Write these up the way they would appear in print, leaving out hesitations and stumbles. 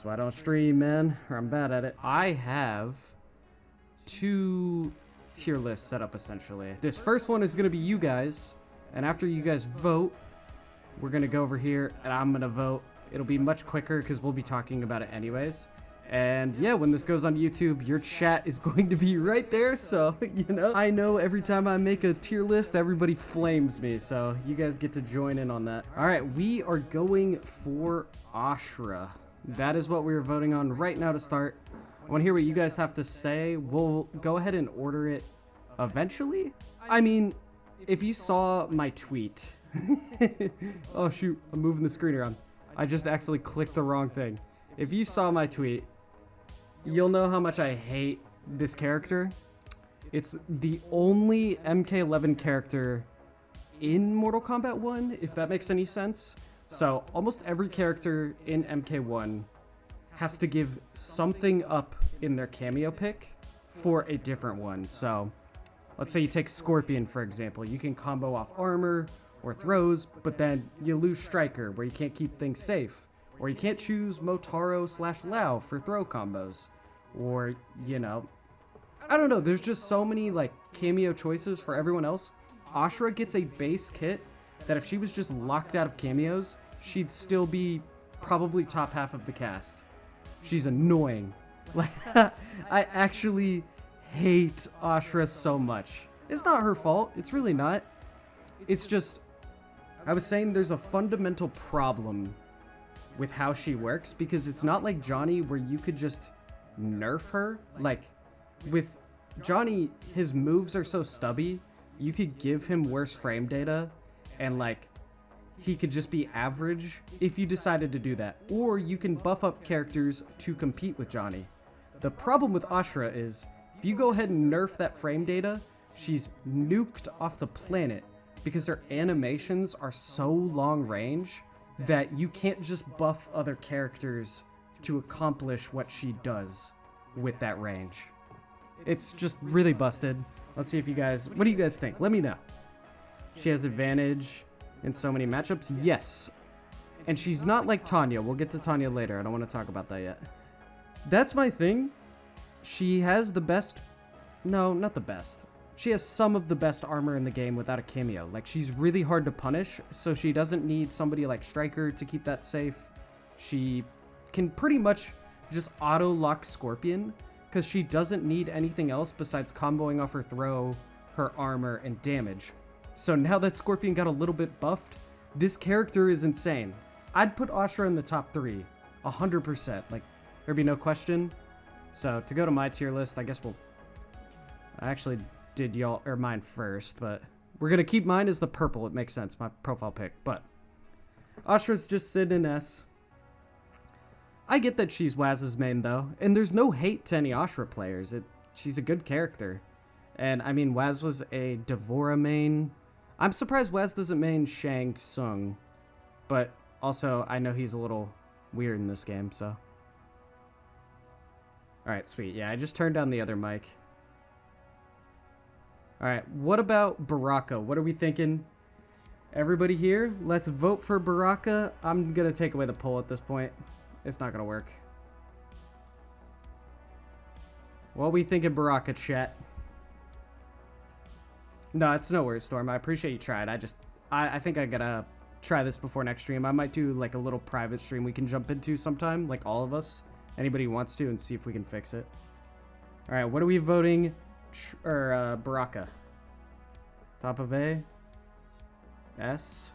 That's why I don't stream, man, or I'm bad at it. I have 2 tier lists set up, essentially. This first one is gonna be you guys, and after you guys vote, we're gonna go over here, and I'm gonna vote. It'll be much quicker, because we'll be talking about it anyways. And yeah, when this goes on YouTube, your chat is going to be right there, so, you know. I know every time I make a tier list, everybody flames me, so you guys get to join in on that. Alright, we are going for Ashra. That is what we are voting on right now to start. I want to hear what you guys have to say. We'll go ahead and order it eventually. I mean, if you saw my tweet... Oh shoot, I'm moving the screen around. I just accidentally clicked the wrong thing. If you saw my tweet, you'll know how much I hate this character. It's the only MK11 character in Mortal Kombat 1, if that makes any sense. So almost every character in MK1 has to give something up in their cameo pick for a different one. So let's say you take Scorpion, for example. You can combo off armor or throws, but then you lose Striker, where you can't keep things safe. Or you can't choose Motaro/Lao for throw combos. Or, you know, I don't know, there's just so many, like, cameo choices for everyone else. Ashra gets a base kit that if she was just locked out of cameos, she'd still be probably top half of the cast. She's annoying. Like, I actually hate Ashra so much. It's not her fault, it's really not. It's just, I was saying there's a fundamental problem with how she works, because it's not like Johnny where you could just nerf her. Like, with Johnny, his moves are so stubby, you could give him worse frame data, and like, he could just be average if you decided to do that. Or you can buff up characters to compete with Johnny. The problem with Ashra is, if you go ahead and nerf that frame data, she's nuked off the planet, because her animations are so long range that you can't just buff other characters to accomplish what she does with that range. It's just really busted. Let's see if you guys, what do you guys think? Let me know. She has advantage in so many matchups? Yes. And she's not like Tanya. We'll get to Tanya later. I don't want to talk about that yet. That's my thing. She has the best, no, not the best. She has some of the best armor in the game without a cameo. Like, she's really hard to punish, so she doesn't need somebody like Striker to keep that safe. She can pretty much just auto-lock Scorpion, because she doesn't need anything else besides comboing off her throw, her armor, and damage. So now that Scorpion got a little bit buffed, this character is insane. I'd put Ashra in the top 3, 100%. Like, there'd be no question. So, to go to my tier list, I guess we'll... I actually did y'all or mine first, but we're gonna keep mine as the purple. It makes sense, my profile pick. But Ashra's just sitting in S. I get that she's Waz's main though, and there's no hate to any Ashra players. She's a good character, and I mean Waz was a Devora main. I'm surprised Waz doesn't main Shang Tsung, but also I know he's a little weird in this game. So, all right, sweet. Yeah, I just turned down the other mic. Alright, what about Baraka? What are we thinking? Everybody here, let's vote for Baraka. I'm gonna take away the poll at this point. It's not gonna work. What we thinking, Baraka, chat? No, it's no worries, Storm. I appreciate you tried. I think I gotta try this before next stream. I might do like a little private stream we can jump into sometime, like all of us. Anybody who wants to, and see if we can fix it. Alright, what are we voting? Baraka. Top of A. S.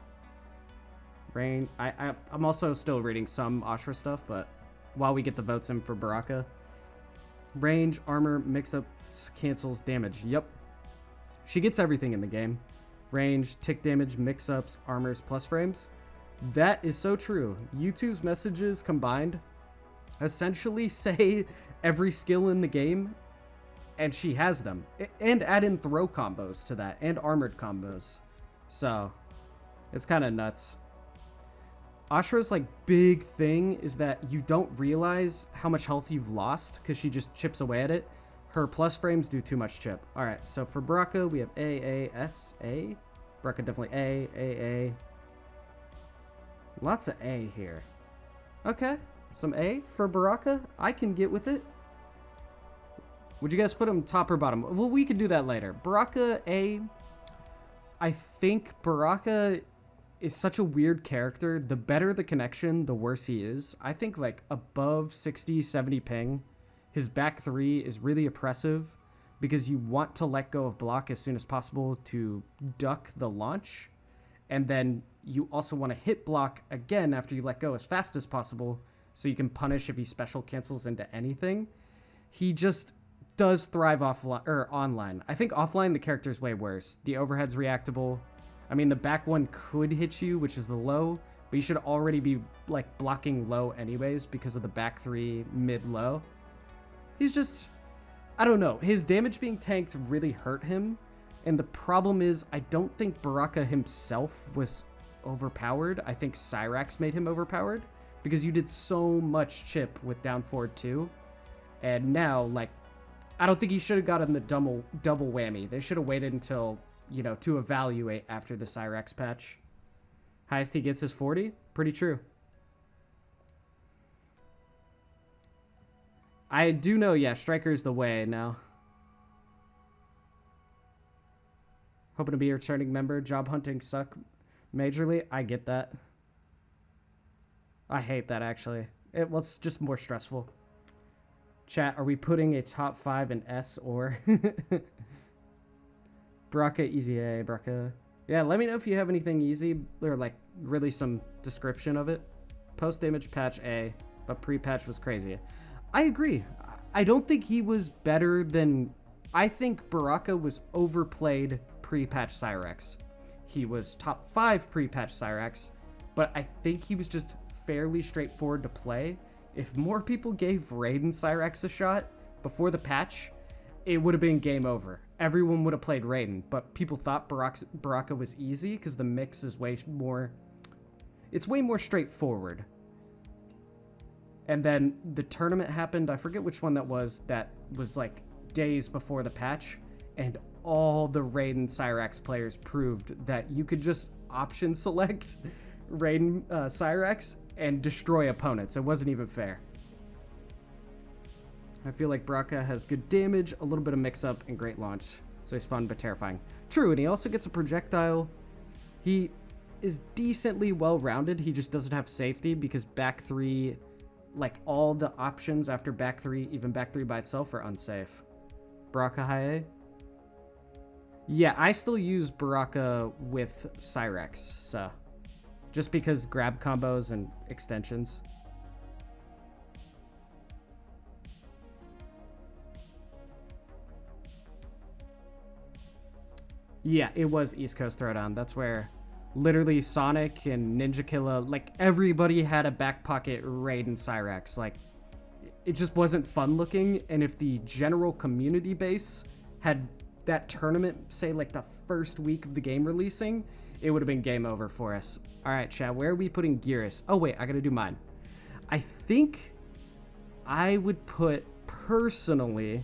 Rain. I'm also still reading some Ashra stuff, but while we get the votes in for Baraka. Range, armor, mix-ups, cancels, damage. Yep. She gets everything in the game. Range, tick damage, mix-ups, armors, plus frames. That is so true. YouTube's messages combined essentially say every skill in the game, and she has them. And add in throw combos to that, and armored combos. So, it's kind of nuts. Ashra's like big thing is that you don't realize how much health you've lost because she just chips away at it. Her plus frames do too much chip. All right, so for Baraka, we have A, S, A. Baraka definitely A. Lots of A here. Okay, Some A for Baraka. I can get with it. Would you guys put him top or bottom? Well, we can do that later. Baraka A. I think Baraka is such a weird character. The better the connection, the worse he is. I think like above 60, 70 ping, his back three is really oppressive because you want to let go of block as soon as possible to duck the launch. And then you also want to hit block again after you let go as fast as possible so you can punish if he special cancels into anything. He just does thrive offline or online. I think offline the character's way worse. The overhead's reactable. I mean, the back one could hit you, which is the low, but you should already be like blocking low anyways because of the back three mid-low. He's just, I don't know. His damage being tanked really hurt him. And the problem is, I don't think Baraka himself was overpowered. I think Cyrax made him overpowered because you did so much chip with down forward 2. And now, like, I don't think he should have gotten the double whammy. They should have waited until, you know, to evaluate after the Cyrax patch. Highest he gets is 40? Pretty true. I do know, yeah, Striker's the way now. Hoping to be a returning member. Job hunting suck majorly. I get that. I hate that, actually. Well, it's just more stressful. Chat, are we putting a top 5 in S or... Baraka, easy A, Baraka. Yeah, let me know if you have anything easy or, like, really some description of it. Post-damage patch A, but pre-patch was crazy. I agree. I don't think he was better than... I think Baraka was overplayed pre-patch Cyrax. He was top 5 pre-patch Cyrax, but I think he was just fairly straightforward to play. If more people gave Raiden Cyrax a shot before the patch, it would have been game over. Everyone would have played Raiden, but people thought Baraka was easy because the mix is way more... It's way more straightforward. And then the tournament happened, I forget which one that was like days before the patch, and all the Raiden Cyrax players proved that you could just option select Raiden Cyrax and destroy opponents. It wasn't even fair. I feel like Baraka has good damage, a little bit of mix-up, and great launch. So he's fun but terrifying. True, and he also gets a projectile. He is decently well-rounded. He just doesn't have safety because back 3, like all the options after back 3, even back 3 by itself, are unsafe. Baraka high A? Yeah, I still use Baraka with Cyrax, so... Just because grab combos and extensions. Yeah, it was East Coast Throwdown. That's where literally Sonic and Ninja Killa, like everybody had a back pocket Raiden Cyrax. Like, it just wasn't fun looking. And if the general community base had that tournament, say like the first week of the game releasing, it would have been game over for us. All right, chat, where are we putting Geras? Oh, wait, I got to do mine. I think I would put, personally,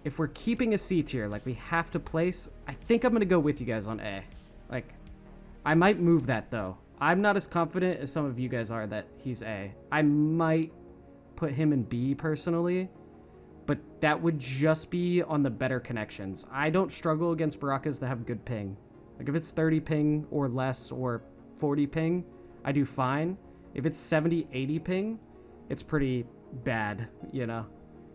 if we're keeping a C tier, like we have to place, I think I'm going to go with you guys on A. Like, I might move that, though. I'm not as confident as some of you guys are that he's A. I might put him in B, personally, but that would just be on the better connections. I don't struggle against Barakas that have good ping. Like, if it's 30 ping or less or 40 ping, I do fine. If it's 70, 80 ping, it's pretty bad, you know?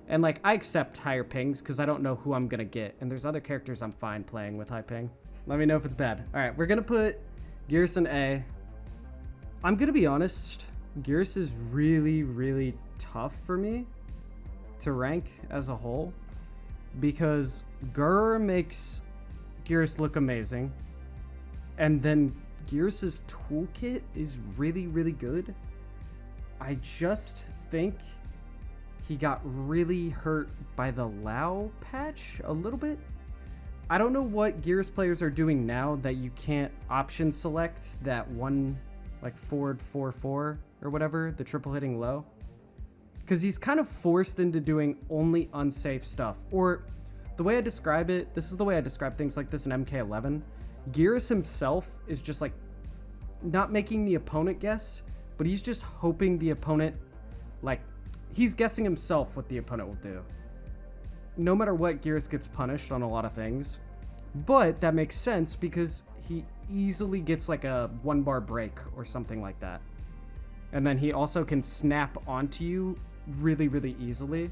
And, like, I accept higher pings because I don't know who I'm going to get. And there's other characters I'm fine playing with high ping. Let me know if it's bad. All right, we're going to put Geras in A. I'm going to be honest. Geras is really, really tough for me to rank as a whole. Because Gur makes Geras look amazing. And then Geras' toolkit is really, really good. I just think he got really hurt by the Lao patch a little bit. I don't know what Geras players are doing now that you can't option select that one, like forward 4-4 or whatever, the triple hitting low. Because he's kind of forced into doing only unsafe stuff. Or the way I describe it, this is the way I describe things like this in MK11. Geras himself is just like not making the opponent guess, but he's just hoping the opponent, like, he's guessing himself what the opponent will do. No matter what, Geras gets punished on a lot of things, but that makes sense because he easily gets like a 1-bar break or something like that. And then he also can snap onto you really, really easily.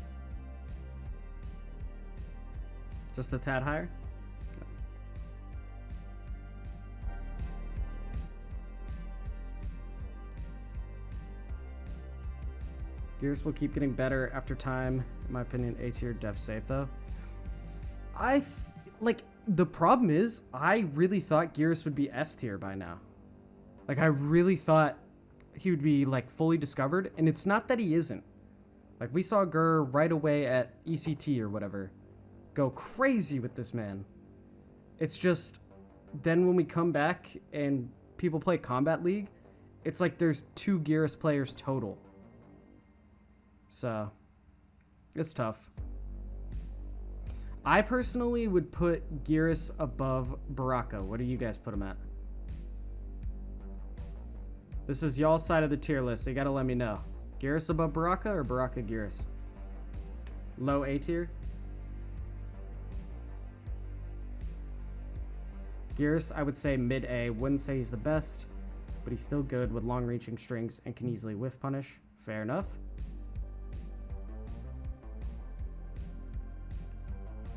Just a tad higher. Geras will keep getting better after time. In my opinion, A tier, def safe though. Like, the problem is, I really thought Geras would be S tier by now. Like, I really thought he would be, like, fully discovered, and it's not that he isn't. Like, we saw Gur right away at ECT or whatever go crazy with this man. It's just, then when we come back and people play Combat League, it's like there's 2 Geras players total. So, it's tough. I personally would put Geras above Baraka. What do you guys put him at? This is y'all's side of the tier list, so you gotta let me know. Geras above Baraka or Baraka Geras? Low A tier? Geras, I would say mid A. Wouldn't say he's the best, but he's still good with long-reaching strings and can easily whiff punish. Fair enough.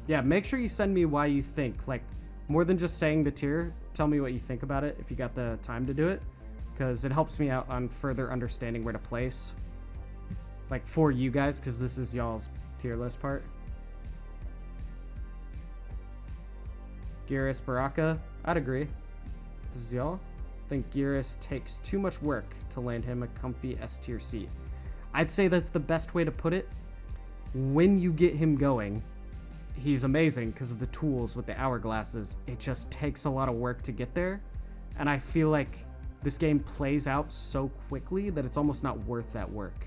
Yeah, make sure you send me why you think. Like, more than just saying the tier, tell me what you think about it if you got the time to do it, because it helps me out on further understanding where to place, like, for you guys, because this is y'all's tier list part. Geras, Baraka, I'd agree. This is y'all. I think Geras takes too much work to land him a comfy S tier seat. I'd say that's the best way to put it. When you get him going, he's amazing because of the tools with the hourglasses. It just takes a lot of work to get there, and I feel like this game plays out so quickly that it's almost not worth that work.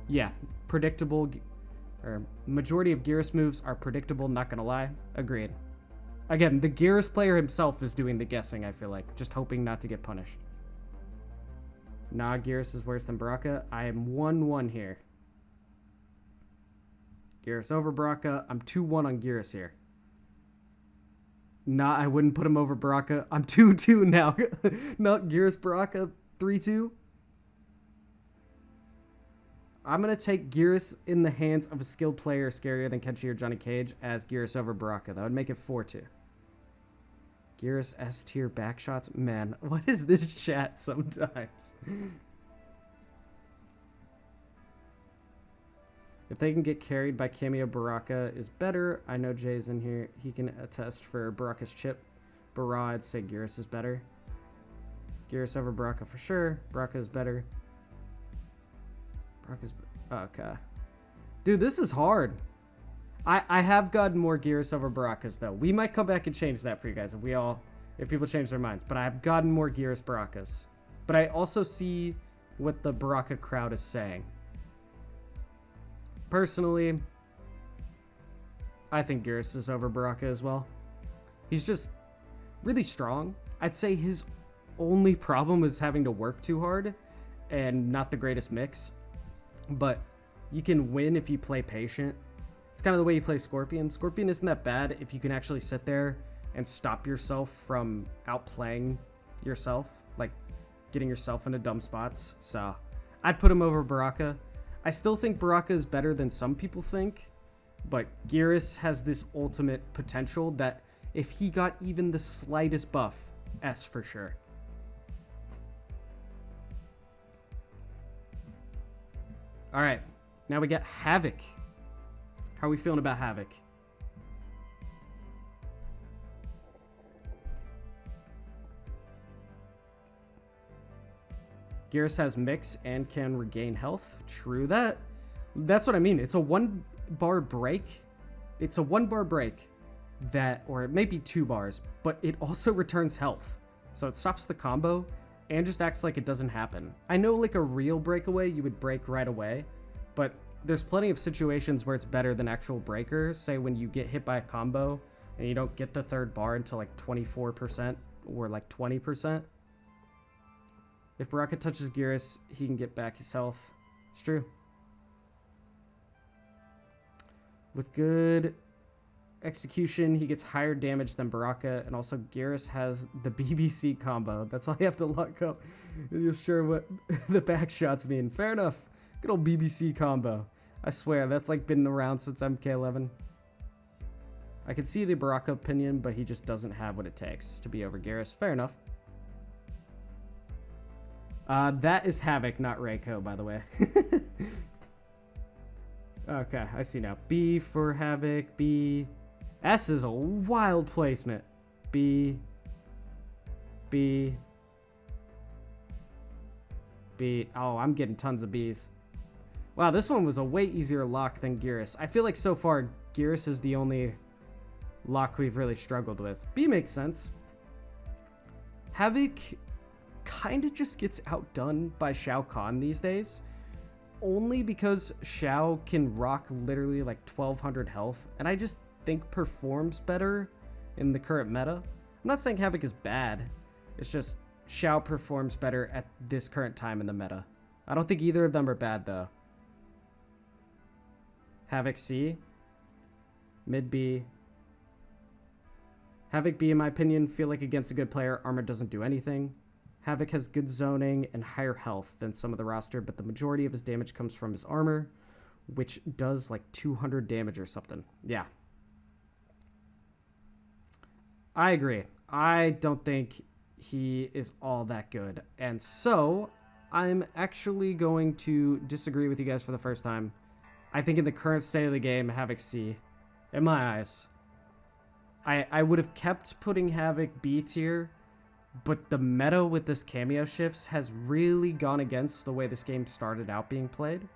Yeah, predictable, or majority of Geras moves are predictable, not gonna lie. Agreed. Again, the Geras player himself is doing the guessing, I feel like, just hoping not to get punished. Nah, Geras is worse than Baraka. I am 1-1 here. Geras over Baraka. I'm 2-1 on Geras here. Nah, I wouldn't put him over Baraka. I'm 2-2 now. No, Geras, Baraka, 3-2. I'm going to take Geras in the hands of a skilled player scarier than Kenshi or Johnny Cage as Geras over Baraka. That would make it 4-2. Geras S tier backshots. Man, what is this chat sometimes? If they can get carried by Cameo, Baraka is better. I know Jay's in here. He can attest for Baraka's chip. Barra, I'd say Geras is better. Geras over Baraka for sure. Baraka is better. Baraka's... Okay. Dude, this is hard. I have gotten more Geras over Barakas, though. We might come back and change that for you guys if people change their minds. But I have gotten more Geras Barakas. But I also see what the Baraka crowd is saying. Personally, I think Geras is over Baraka as well. He's just really strong. I'd say his only problem is having to work too hard and not the greatest mix. But you can win if you play patient. It's kind of the way you play Scorpion. Scorpion isn't that bad if you can actually sit there and stop yourself from outplaying yourself, like getting yourself into dumb spots. So I'd put him over Baraka. I still think Baraka is better than some people think, but Geras has this ultimate potential that if he got even the slightest buff, S for sure. All right, now we got Havik. How are we feeling about Havik? Geras has mix and can regain health. True that. That's what I mean. It's a 1-bar break. It's a 1-bar break that, or it may be 2 bars, but it also returns health. So it stops the combo and just acts like it doesn't happen. I know like a real breakaway, you would break right away, but there's plenty of situations where it's better than actual breaker. Say when you get hit by a combo and you don't get the 3rd bar until like 24% or like 20%. If Baraka touches Geras, he can get back his health. It's true. With good execution, he gets higher damage than Baraka, and also Geras has the BBC combo. That's all you have to lock up, and you're sure what the back shots mean. Fair enough. Good old BBC combo. I swear, that's like been around since MK11. I can see the Baraka opinion, but he just doesn't have what it takes to be over Geras. Fair enough. That is Havik, not Reiko, by the way. Okay, I see now. B for Havik, B. S is a wild placement. B. B. B. Oh, I'm getting tons of Bs. Wow, this one was a way easier lock than Geras. I feel like so far, Geras is the only lock we've really struggled with. B makes sense. Havik kind of just gets outdone by Shao Kahn these days. Only because Shao can rock literally like 1200 health, and I just think performs better in the current meta. I'm not saying Havik is bad, it's just Shao performs better at this current time in the meta. I don't think either of them are bad though. Havik C, mid B. Havik B, in my opinion, feel like against a good player, armor doesn't do anything. Havik has good zoning and higher health than some of the roster, but the majority of his damage comes from his armor, which does like 200 damage or something. Yeah. I agree. I don't think he is all that good. And so, I'm actually going to disagree with you guys for the first time. I think in the current state of the game, Havik C, in my eyes. I would have kept putting Havik B tier, but the meta with this cameo shifts has really gone against the way this game started out being played.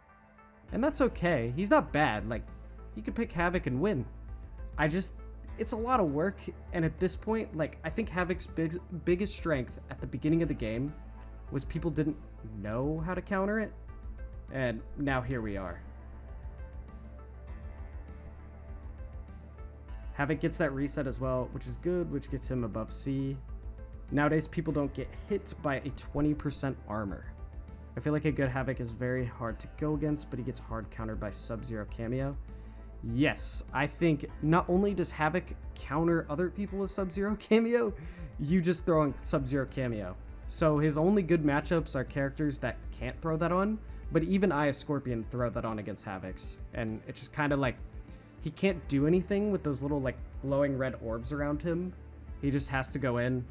And that's okay. He's not bad. Like, you could pick Havik and win. It's a lot of work, and at this point, like, I think Havik's biggest strength at the beginning of the game was people didn't know how to counter it, and now here we are. Havik gets that reset as well, which is good, which gets him above C. Nowadays, people don't get hit by a 20% armor. I feel like a good Havik is very hard to go against, but he gets hard countered by Sub-Zero cameo. Yes, I think not only does Havik counter other people with Sub-Zero cameo, you just throw on Sub-Zero cameo. So his only good matchups are characters that can't throw that on, but even I as Scorpion throw that on against Haviks. And it's just kind of like, he can't do anything with those little like glowing red orbs around him. He just has to go in.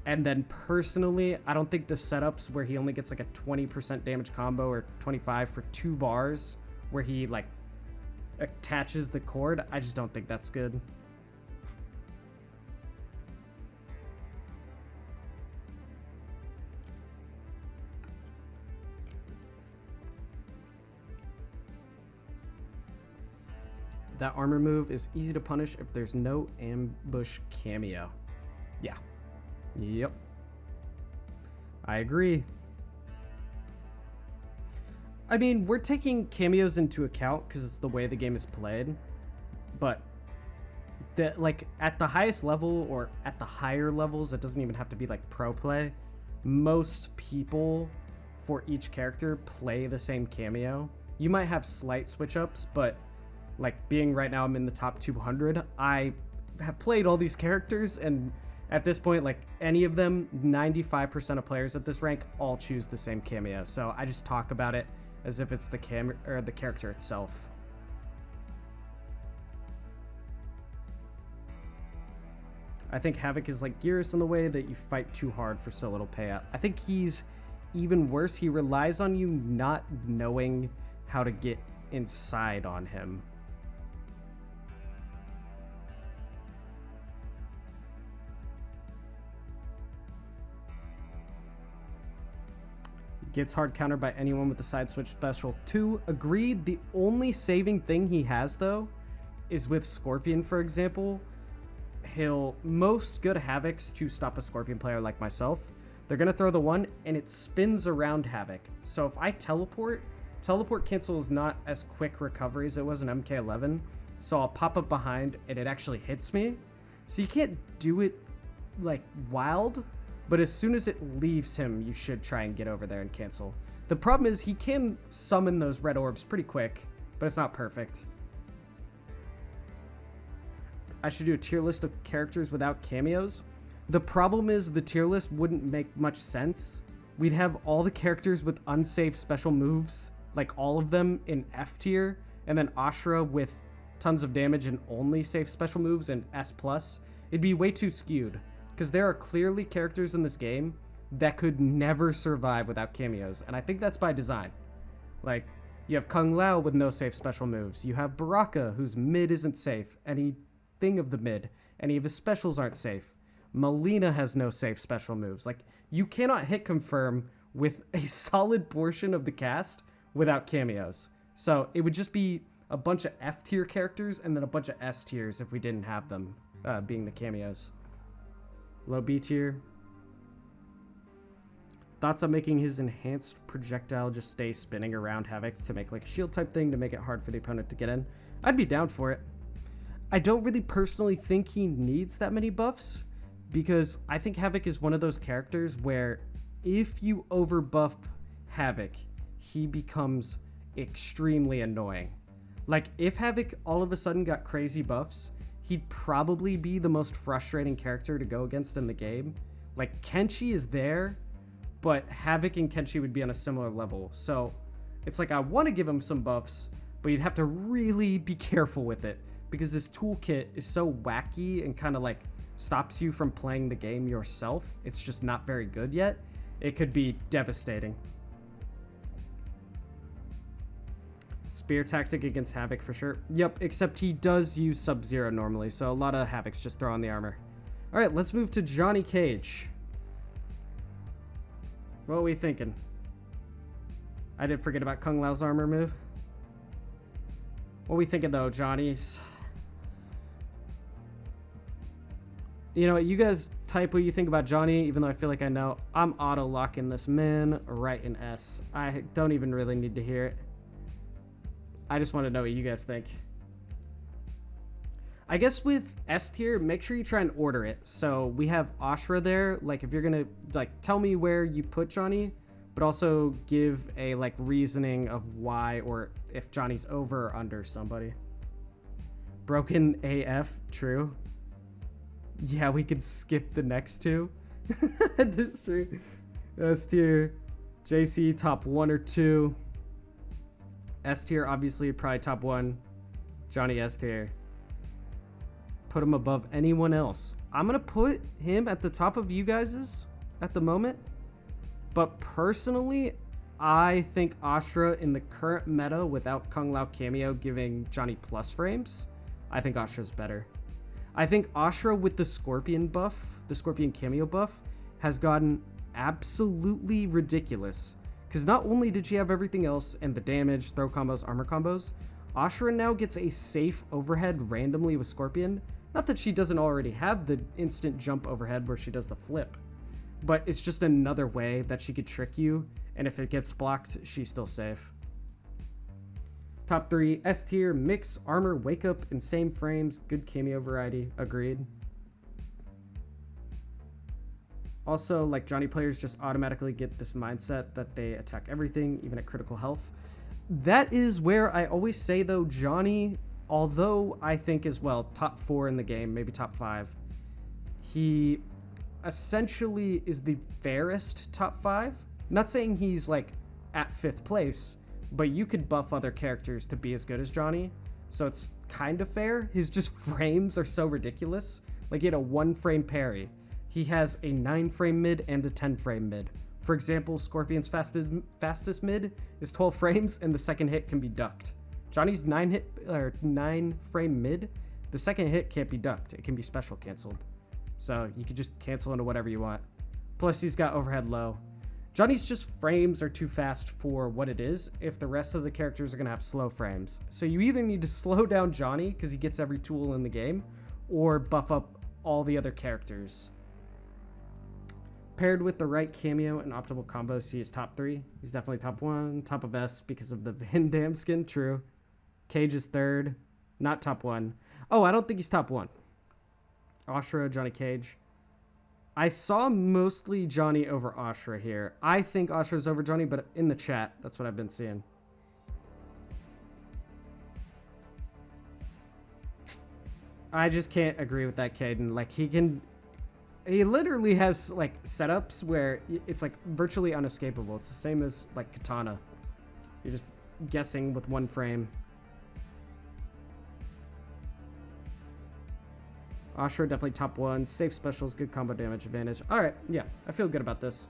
And then personally, I don't think the setups where he only gets like a 20% damage combo or 25 for 2 bars where he like attaches the cord, I just don't think that's good. That armor move is easy to punish if there's no ambush cameo. Yeah. Yep. I agree. I mean, we're taking cameos into account because it's the way the game is played. But like at the highest level or at the higher levels, it doesn't even have to be like pro play. Most people for each character play the same cameo. You might have slight switch ups, but like being right now I'm in the top 200, I have played all these characters, and at this point, like any of them, 95% of players at this rank all choose the same cameo. So I just talk about it as if it's the character itself. I think Havik is like Geras in the way that you fight too hard for so little payout. I think he's even worse. He relies on you not knowing how to get inside on him. Gets hard countered by anyone with the side switch special 2. Agreed. The only saving thing he has, though, is with Scorpion, for example. Most good Haviks to stop a Scorpion player like myself, they're going to throw the 1, and it spins around Havik. So if I teleport cancel is not as quick recovery as it was in MK11. So I'll pop up behind, and it actually hits me. So you can't do it, like, wild, but as soon as it leaves him, you should try and get over there and cancel. The problem is he can summon those red orbs pretty quick, but it's not perfect. I should do a tier list of characters without cameos. The problem is the tier list wouldn't make much sense. We'd have all the characters with unsafe special moves, like all of them in F tier, and then Ashra with tons of damage and only safe special moves in S+. It'd be way too skewed, because there are clearly characters in this game that could never survive without cameos, and I think that's by design. Like, you have Kung Lao with no safe special moves. You have Baraka, whose mid isn't safe, anything of the mid. Any of his specials aren't safe. Mileena has no safe special moves. Like, you cannot hit confirm with a solid portion of the cast without cameos. So it would just be a bunch of F tier characters and then a bunch of S tiers if we didn't have them being the cameos. Low B tier. Thoughts on making his enhanced projectile just stay spinning around Havik to make like a shield type thing to make it hard for the opponent to get in? I'd be down for it. I don't really personally think he needs that many buffs, because I think Havik is one of those characters where if you overbuff Havik, he becomes extremely annoying. Like, if Havik all of a sudden got crazy buffs, he'd probably be the most frustrating character to go against in the game. Like, Kenshi is there, but Havik and Kenshi would be on a similar level. So it's like, I want to give him some buffs, but you'd have to really be careful with it, because this toolkit is so wacky and kind of like stops you from playing the game yourself. It's just not very good yet. It could be devastating. Spear tactic against Havik for sure. Yep, except he does use Sub-Zero normally, so a lot of Haviks just throw on the armor. Alright, let's move to Johnny Cage. What are we thinking? I did forget about Kung Lao's armor move. What are we thinking though, Johnny's? You know what, you guys type what you think about Johnny, even though I feel like I know. I'm auto-locking this man right in S. I don't even really need to hear it. I just want to know what you guys think. I guess with S tier, make sure you try and order it. So we have Ashra there. Like, if you're gonna like tell me where you put Johnny, but also give a like reasoning of why, or if Johnny's over or under somebody. Broken AF, true. Yeah, we could skip the next two. This is true. S tier, JC top 1 or 2. S tier, obviously, probably top 1. Johnny S tier. Put him above anyone else. I'm going to put him at the top of you guys's at the moment. But personally, I think Ashra in the current meta without Kung Lao cameo giving Johnny plus frames, I think Ashra's better. I think Ashra with the Scorpion buff, the Scorpion cameo buff, has gotten absolutely ridiculous. Because not only did she have everything else and the damage, throw combos, armor combos, Ashra now gets a safe overhead randomly with Scorpion. Not that she doesn't already have the instant jump overhead where she does the flip, but it's just another way that she could trick you, and if it gets blocked, she's still safe. Top 3, S tier, mix, armor, wake up, and same frames, good cameo variety, agreed. Also, like, Johnny players just automatically get this mindset that they attack everything, even at critical health. That is where I always say, though, Johnny, although I think as well, top 4 in the game, maybe top 5, he essentially is the fairest top 5. Not saying he's, like, at 5th place, but you could buff other characters to be as good as Johnny, so it's kind of fair. His just frames are so ridiculous. Like, he had a 1-frame parry. He has a 9-frame mid and a 10-frame mid. For example, Scorpion's fastest mid is 12 frames, and the second hit can be ducked. Johnny's 9-frame mid, the second hit can't be ducked. It can be special canceled. So you can just cancel into whatever you want. Plus, he's got overhead low. Johnny's just frames are too fast for what it is if the rest of the characters are going to have slow frames. So you either need to slow down Johnny because he gets every tool in the game, or buff up all the other characters. Paired with the right cameo and optimal combos, he is top 3. He's definitely top 1, top of S because of the Van Damme skin, true. Cage is 3rd, not top 1. Oh, I don't think he's top 1. Ashra, Johnny Cage. I saw mostly Johnny over Ashra here. I think Ashra's over Johnny, but in the chat, that's what I've been seeing. I just can't agree with that, Caden. Like, he literally has, like, setups where it's, like, virtually unescapable. It's the same as, like, Kitana. You're just guessing with one frame. Ashra definitely top 1. Safe specials, good combo damage advantage. Alright, yeah, I feel good about this.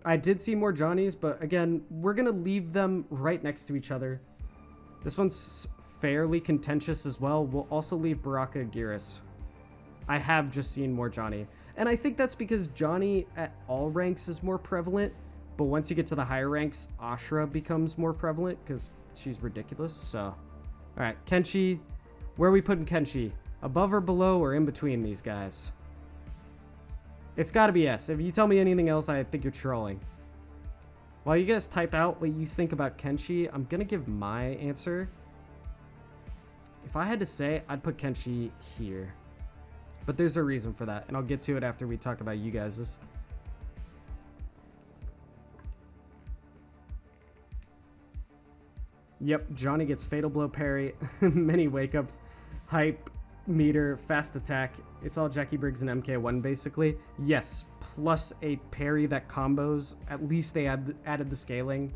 I did see more Johnnies, but again, we're going to leave them right next to each other. This one's fairly contentious as well. We'll also leave Baraka and Geras. I have just seen more Johnny. And I think that's because Johnny at all ranks is more prevalent, but once you get to the higher ranks, Ashra becomes more prevalent because she's ridiculous. So, alright, Kenshi. Where are we putting Kenshi? Above or below or in between these guys? It's got to be S. If you tell me anything else, I think you're trolling. While you guys type out what you think about Kenshi, I'm going to give my answer. If I had to say, I'd put Kenshi here. But there's a reason for that, and I'll get to it after we talk about you guys's. Yep, Johnny gets Fatal Blow parry, many wake-ups, hype, meter, fast attack. It's all Jackie Briggs and MK1 basically. Yes, plus a parry that combos. At least they added the scaling.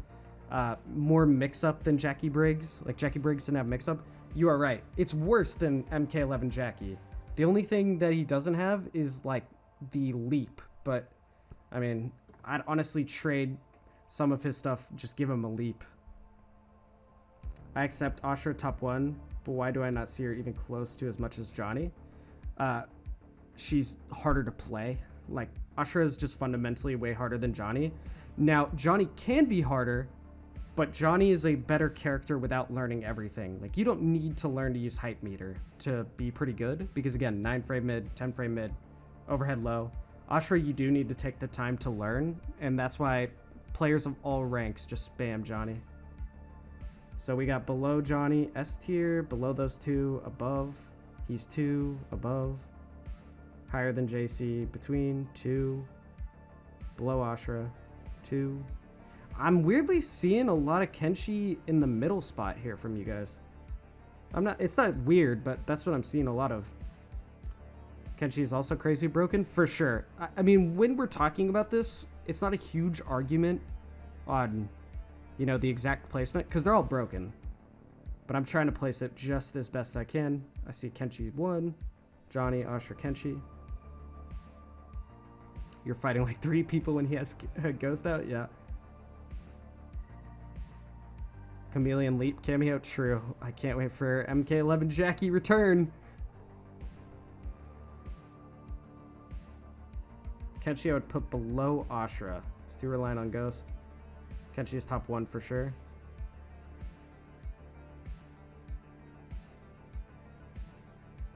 More mix-up than Jackie Briggs. Like, Jackie Briggs didn't have mix-up. You are right. It's worse than MK11 Jackie. The only thing that he doesn't have is, like, the leap. But, I mean, I'd honestly trade some of his stuff. Just give him a leap. I accept Ashra top 1, but why do I not see her even close to as much as Johnny? She's harder to play. Like, Ashra is just fundamentally way harder than Johnny. Now, Johnny can be harder, but Johnny is a better character without learning everything. Like, you don't need to learn to use hype meter to be pretty good, because again, 9 frame mid, 10 frame mid, overhead low. Ashra, you do need to take the time to learn, and that's why players of all ranks just spam Johnny. So we got below Johnny, S tier, below those two, above, he's 2, above, higher than JC, between 2, below Ashra, 2. I'm weirdly seeing a lot of Kenshi in the middle spot here from you guys. It's not weird, but that's what I'm seeing a lot of. Kenshi is also crazy broken, for sure. I mean, when we're talking about this, it's not a huge argument on, you know, the exact placement, because they're all broken. But I'm trying to place it just as best I can. I see Kenshi 1, Johnny, Ashra, Kenshi. You're fighting like 3 people when he has a ghost out? Yeah. Chameleon Leap cameo? True. I can't wait for MK11 Jackie return. Kenshi I would put below Ashra. Still relying on Ghost. Kenshi is top 1 for sure.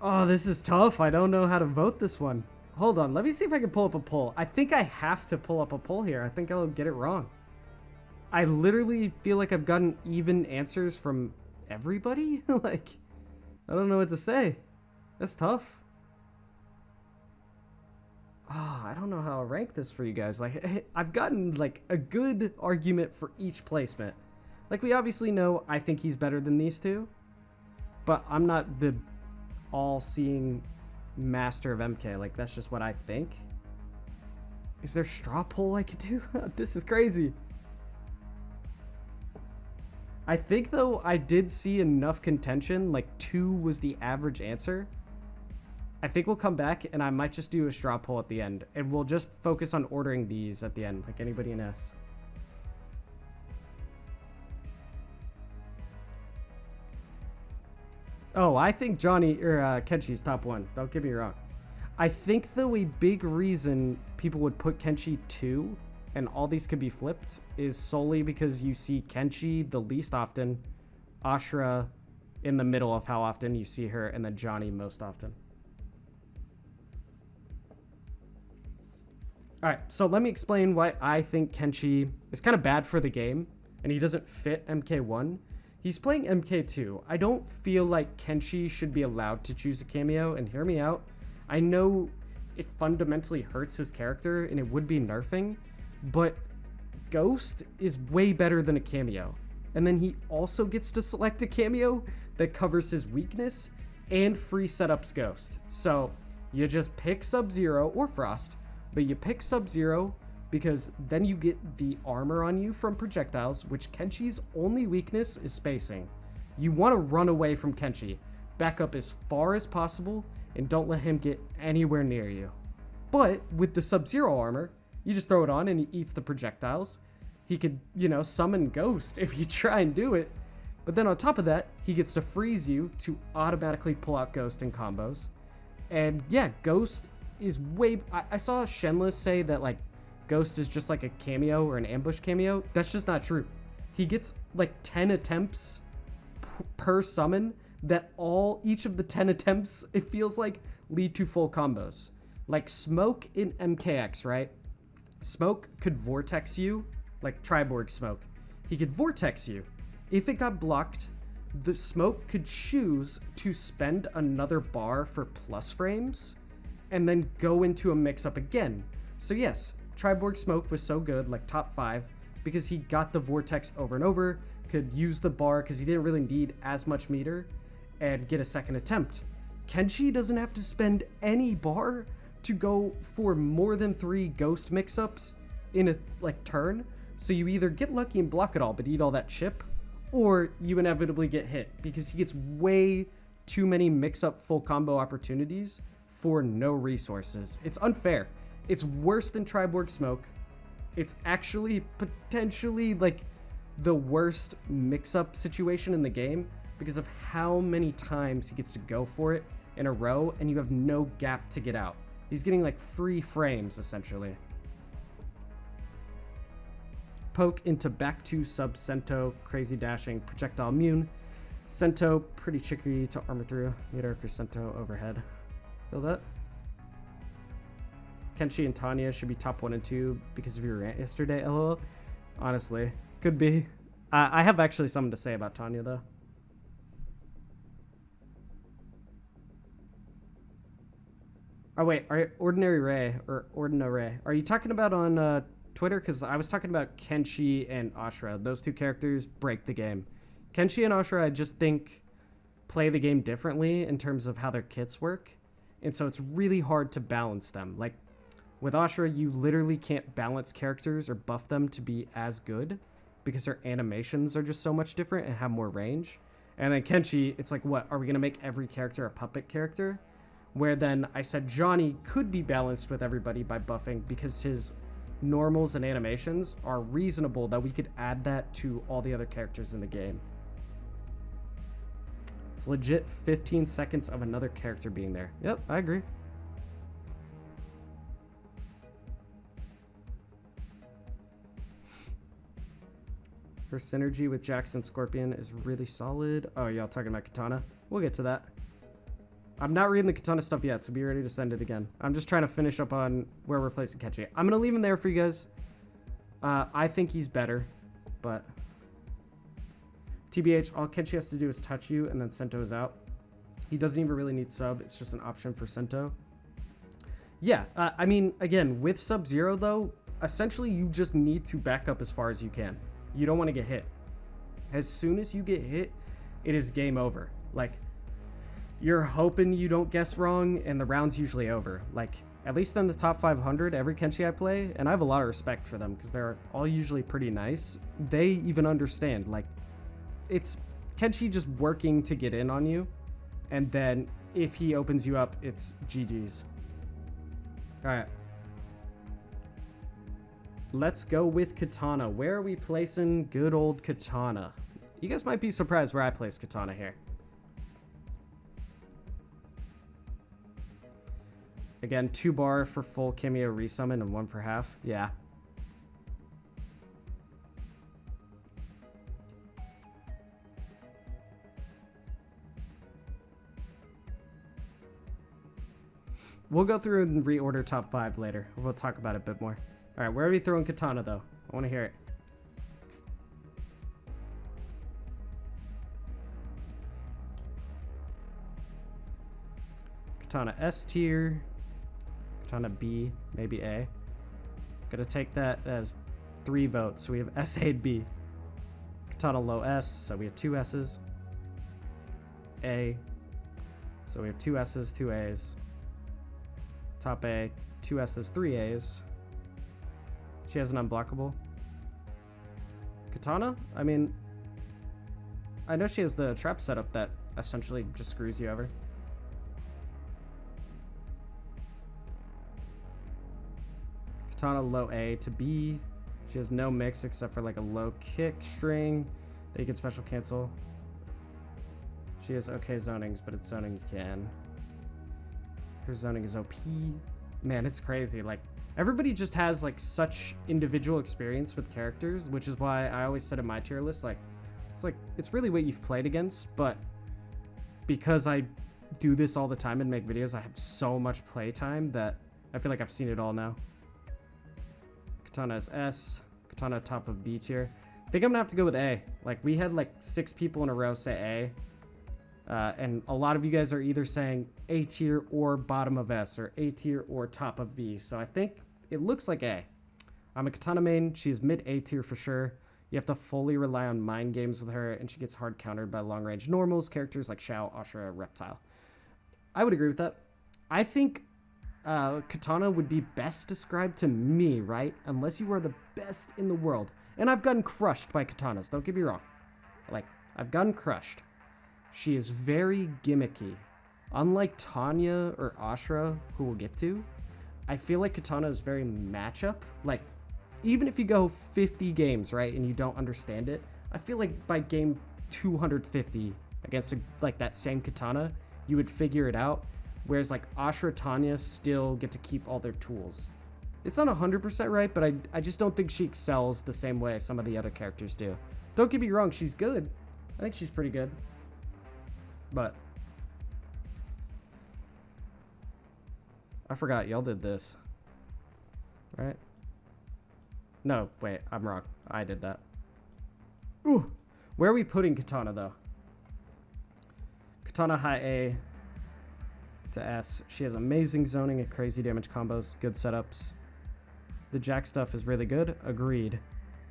Oh, this is tough. I don't know how to vote this one. Hold on. Let me see if I can pull up a poll. I think I have to pull up a poll here. I think I'll get it wrong. I literally feel like I've gotten even answers from everybody. Like, I don't know what to say. That's tough. Oh, I don't know how to rank this for you guys. Like, I've gotten, like, a good argument for each placement. Like, we obviously know I think he's better than these two. But I'm not the all-seeing master of MK. Like, that's just what I think. Is there a straw poll I could do? This is crazy. I think, though, I did see enough contention. Like, 2 was the average answer. I think we'll come back, and I might just do a straw poll at the end. And we'll just focus on ordering these at the end, like anybody in S. Oh, I think Kenshi's top 1. Don't get me wrong. I think, though, a big reason people would put Kenshi 2, and all these could be flipped, is solely because you see Kenshi the least often, Ashra in the middle of how often you see her, and then Johnny most often. Alright, so let me explain why I think Kenshi is kind of bad for the game, and he doesn't fit MK1. He's playing MK2. I don't feel like Kenshi should be allowed to choose a cameo, and hear me out. I know it fundamentally hurts his character, and it would be nerfing, but Ghost is way better than a cameo. And then he also gets to select a cameo that covers his weakness and free setups Ghost. So you just pick Sub-Zero or Frost, but you pick Sub-Zero because then you get the armor on you from projectiles, which Kenshi's only weakness is spacing. You want to run away from Kenshi, back up as far as possible, and don't let him get anywhere near you. But with the Sub-Zero armor, you just throw it on and he eats the projectiles. He could, summon Ghost if you try and do it. But then on top of that, he gets to freeze you to automatically pull out Ghost in combos. And yeah, Ghost is way... I saw Shenless say that, like, Ghost is just like a cameo or an ambush cameo. That's just not true. He gets like 10 attempts per summon that each of the 10 attempts, it feels like, lead to full combos. Like Smoke in MKX, right? Smoke could vortex you, like Triborg Smoke. He could vortex you. If it got blocked, the Smoke could choose to spend another bar for plus frames and then go into a mix-up again. So yes, Triborg Smoke was so good, like top 5, because he got the vortex over and over, could use the bar because he didn't really need as much meter, and get a second attempt. Kenshi doesn't have to spend any bar to go for more than 3 Ghost mix-ups in a turn, so you either get lucky and block it all but eat all that chip, or you inevitably get hit, because he gets way too many mix-up full combo opportunities for no resources. It's unfair. It's worse than Triborg Smoke. It's actually potentially like the worst mix-up situation in the game because of how many times he gets to go for it in a row and you have no gap to get out. He's getting like free frames essentially. Poke into back to sub Sento, crazy dashing, projectile immune. Sento, pretty tricky to armor through. Meter or Sento overhead. Feel that? Kenshi and Tanya should be top 1 and 2 because of your rant yesterday, lol. Honestly, could be. I have actually something to say about Tanya, though. Oh, wait, Ordinary Ray, or Ordinary, are you talking about on Twitter? Because I was talking about Kenshi and Ashra. Those two characters break the game. Kenshi and Ashra, I just think, play the game differently in terms of how their kits work. And so it's really hard to balance them. Like, with Ashra, you literally can't balance characters or buff them to be as good because their animations are just so much different and have more range. And then Kenshi, it's like, what, are we going to make every character a puppet character? Where then I said Johnny could be balanced with everybody by buffing because his normals and animations are reasonable that we could add that to all the other characters in the game. It's legit 15 seconds of another character being there. Yep, I agree. Her synergy with Jackson Scorpion is really solid. Oh, y'all talking about Kitana? We'll get to that. I'm not reading the Kitana stuff yet, so be ready to send it again. I'm just trying to finish up on where we're placing Kenshi. I'm going to leave him there for you guys. I think he's better, but... TBH, all Kenshi has to do is touch you, and then Sento is out. He doesn't even really need sub. It's just an option for Sento. Yeah, I mean, again, with Sub-Zero, though, essentially you just need to back up as far as you can. You don't want to get hit. As soon as you get hit, it is game over. Like, you're hoping you don't guess wrong, and the round's usually over. Like, at least in the top 500, every Kenshi I play, and I have a lot of respect for them, because they're all usually pretty nice, they even understand, like, it's Kenshi just working to get in on you, and then if he opens you up, it's GG's. Alright. Let's go with Kitana. Where are we placing good old Kitana? You guys might be surprised where I place Kitana here. Again, 2 bar for full cameo resummon and 1 for half. Yeah. We'll go through and reorder top 5 later. We'll talk about it a bit more. All right, where are we throwing Kitana, though? I want to hear it. Kitana S tier. Kitana B, maybe A. Gonna take that as 3 votes. So we have S, A, and B. Kitana low S, so we have 2 S's. A, so we have 2 S's, 2 A's. Top A, 2 S's, 3 A's. She has an unblockable. Kitana, I mean, I know she has the trap setup that essentially just screws you over. Kitana low A to B. She has no mix except for like a low kick string that you can special cancel. She has okay zonings, but it's zoning you can. Her zoning is OP. Man, it's crazy. Like, everybody just has like such individual experience with characters, which is why I always said in my tier list, like, it's really what you've played against, but because I do this all the time and make videos, I have so much play time that I feel like I've seen it all now. Kitana is S. Kitana top of B tier. I think I'm gonna have to go with A. Like, we had like 6 people in a row say A. And a lot of you guys are either saying A tier or bottom of S, or A tier or top of B. So I think it looks like A. I'm a Kitana main. She's mid A tier for sure. You have to fully rely on mind games with her, and she gets hard countered by long range normals, characters like Shao, Ashra, Reptile. I would agree with that. I think Kitana would be best described to me, right? Unless you are the best in the world. And I've gotten crushed by Katanas, don't get me wrong. Like, I've gotten crushed. She is very gimmicky. Unlike Tanya or Ashra, who we'll get to, I feel like Kitana is very matchup. Like, even if you go 50 games, right, and you don't understand it, I feel like by game 250 against like that same Kitana, you would figure it out. Whereas like Ashra, Tanya still get to keep all their tools. It's not 100% right, but I just don't think she excels the same way some of the other characters do. Don't get me wrong, she's good. I think she's pretty good. But I forgot y'all did this, right? No, wait, I'm wrong. I did that. Ooh, where are we putting Kitana though? Kitana high A to S. She has amazing zoning and crazy damage combos, good setups. The Jack stuff is really good. Agreed.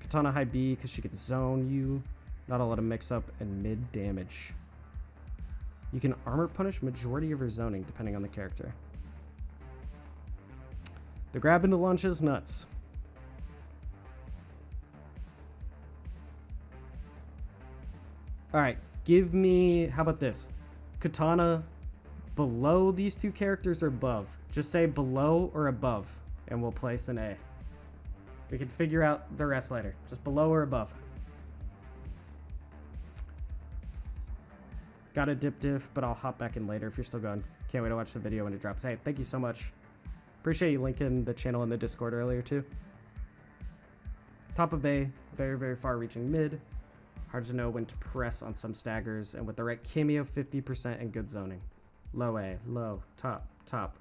Kitana high B because she can zone you. Not a lot of mix up and mid damage. You can armor punish majority of her zoning depending on the character. The grab into launch is nuts. Alright, give me, how about this? Kitana below these 2 characters or above? Just say below or above, and we'll place an A. We can figure out the rest later. Just below or above. Got a diff, but I'll hop back in later if you're still going. Can't wait to watch the video when it drops. Hey, thank you so much. Appreciate you linking the channel in the Discord earlier too. Top of A, very, very far-reaching mid. Hard to know when to press on some staggers, and with the right cameo, 50% and good zoning. Low A, low, top, top.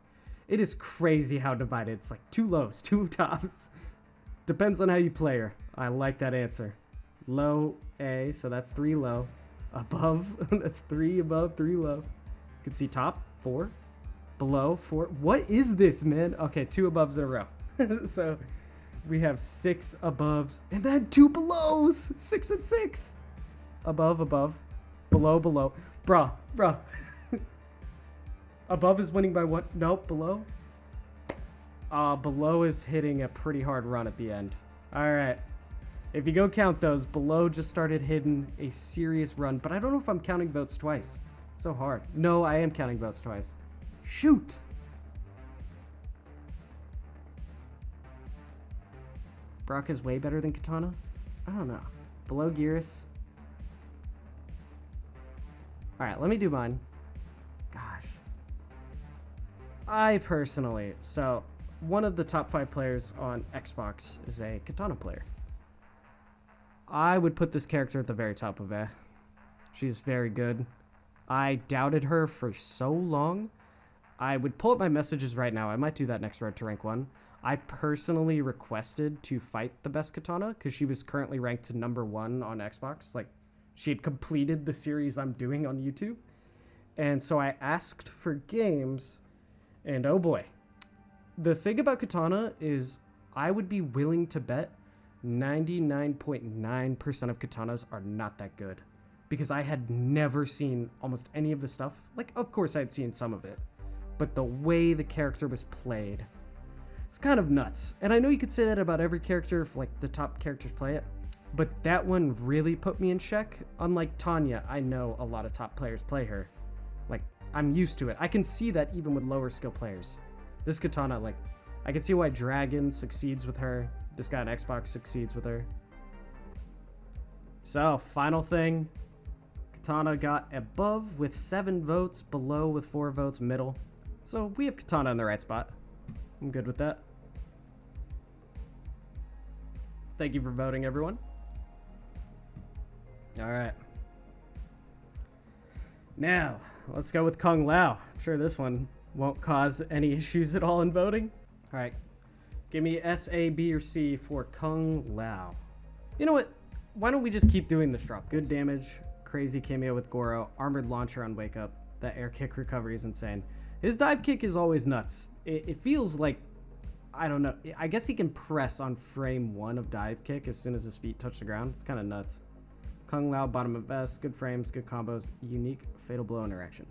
It is crazy how divided. It's like 2 lows, 2 tops. Depends on how you play her. I like that answer. Low A, so that's 3 low. Above, that's 3 above, 3 low. You can see top, 4. Below, 4. What is this, man? Okay, 2 aboves in a row. So we have 6 aboves, and then 2 belows. 6 and 6. Above, above. Below, below. Bruh. Above is winning by 1. Nope, below. Below is hitting a pretty hard run at the end. Alright. If you go count those, below just started hitting a serious run, but I don't know if I'm counting votes twice. It's so hard. No, I am counting votes twice. Shoot! Baraka is way better than Kitana? I don't know. Below Geras. Alright, let me do mine. Gosh. I personally, so one of the top 5 players on Xbox is a Kitana player. I would put this character at the very top of A. She's very good. I doubted her for so long. I would pull up my messages right now. I might do that next road to rank 1. I personally requested to fight the best Kitana because she was currently ranked to number 1 on Xbox. Like, she had completed the series I'm doing on YouTube. And so I asked for games And oh boy. The thing about Kitana is I would be willing to bet 99.9% of Katanas are not that good. Because I had never seen almost any of the stuff. Like, of course I'd seen some of it. But the way the character was played, it's kind of nuts. And I know you could say that about every character if, like, the top characters play it. But that one really put me in check. Unlike Tanya, I know a lot of top players play her. Like, I'm used to it. I can see that even with lower skill players. This Kitana, like, I can see why Dragon succeeds with her. This guy on Xbox succeeds with her. So, final thing. Kitana got above with 7 votes, below with 4 votes, middle. So we have Kitana in the right spot. I'm good with that. Thank you for voting, everyone. All right. Now, let's go with Kung Lao. I'm sure this one won't cause any issues at all in voting. All right. Give me S, A, B, or C for Kung Lao. You know what? Why don't we just keep doing this drop? Good damage. Crazy cameo with Goro, armored launcher on wake up. That air kick recovery is insane. His dive kick is always nuts. It feels like, I don't know, I guess he can press on frame 1 of dive kick as soon as his feet touch the ground. It's kind of nuts. Kung Lao, bottom of S, good frames, good combos, unique fatal blow interaction.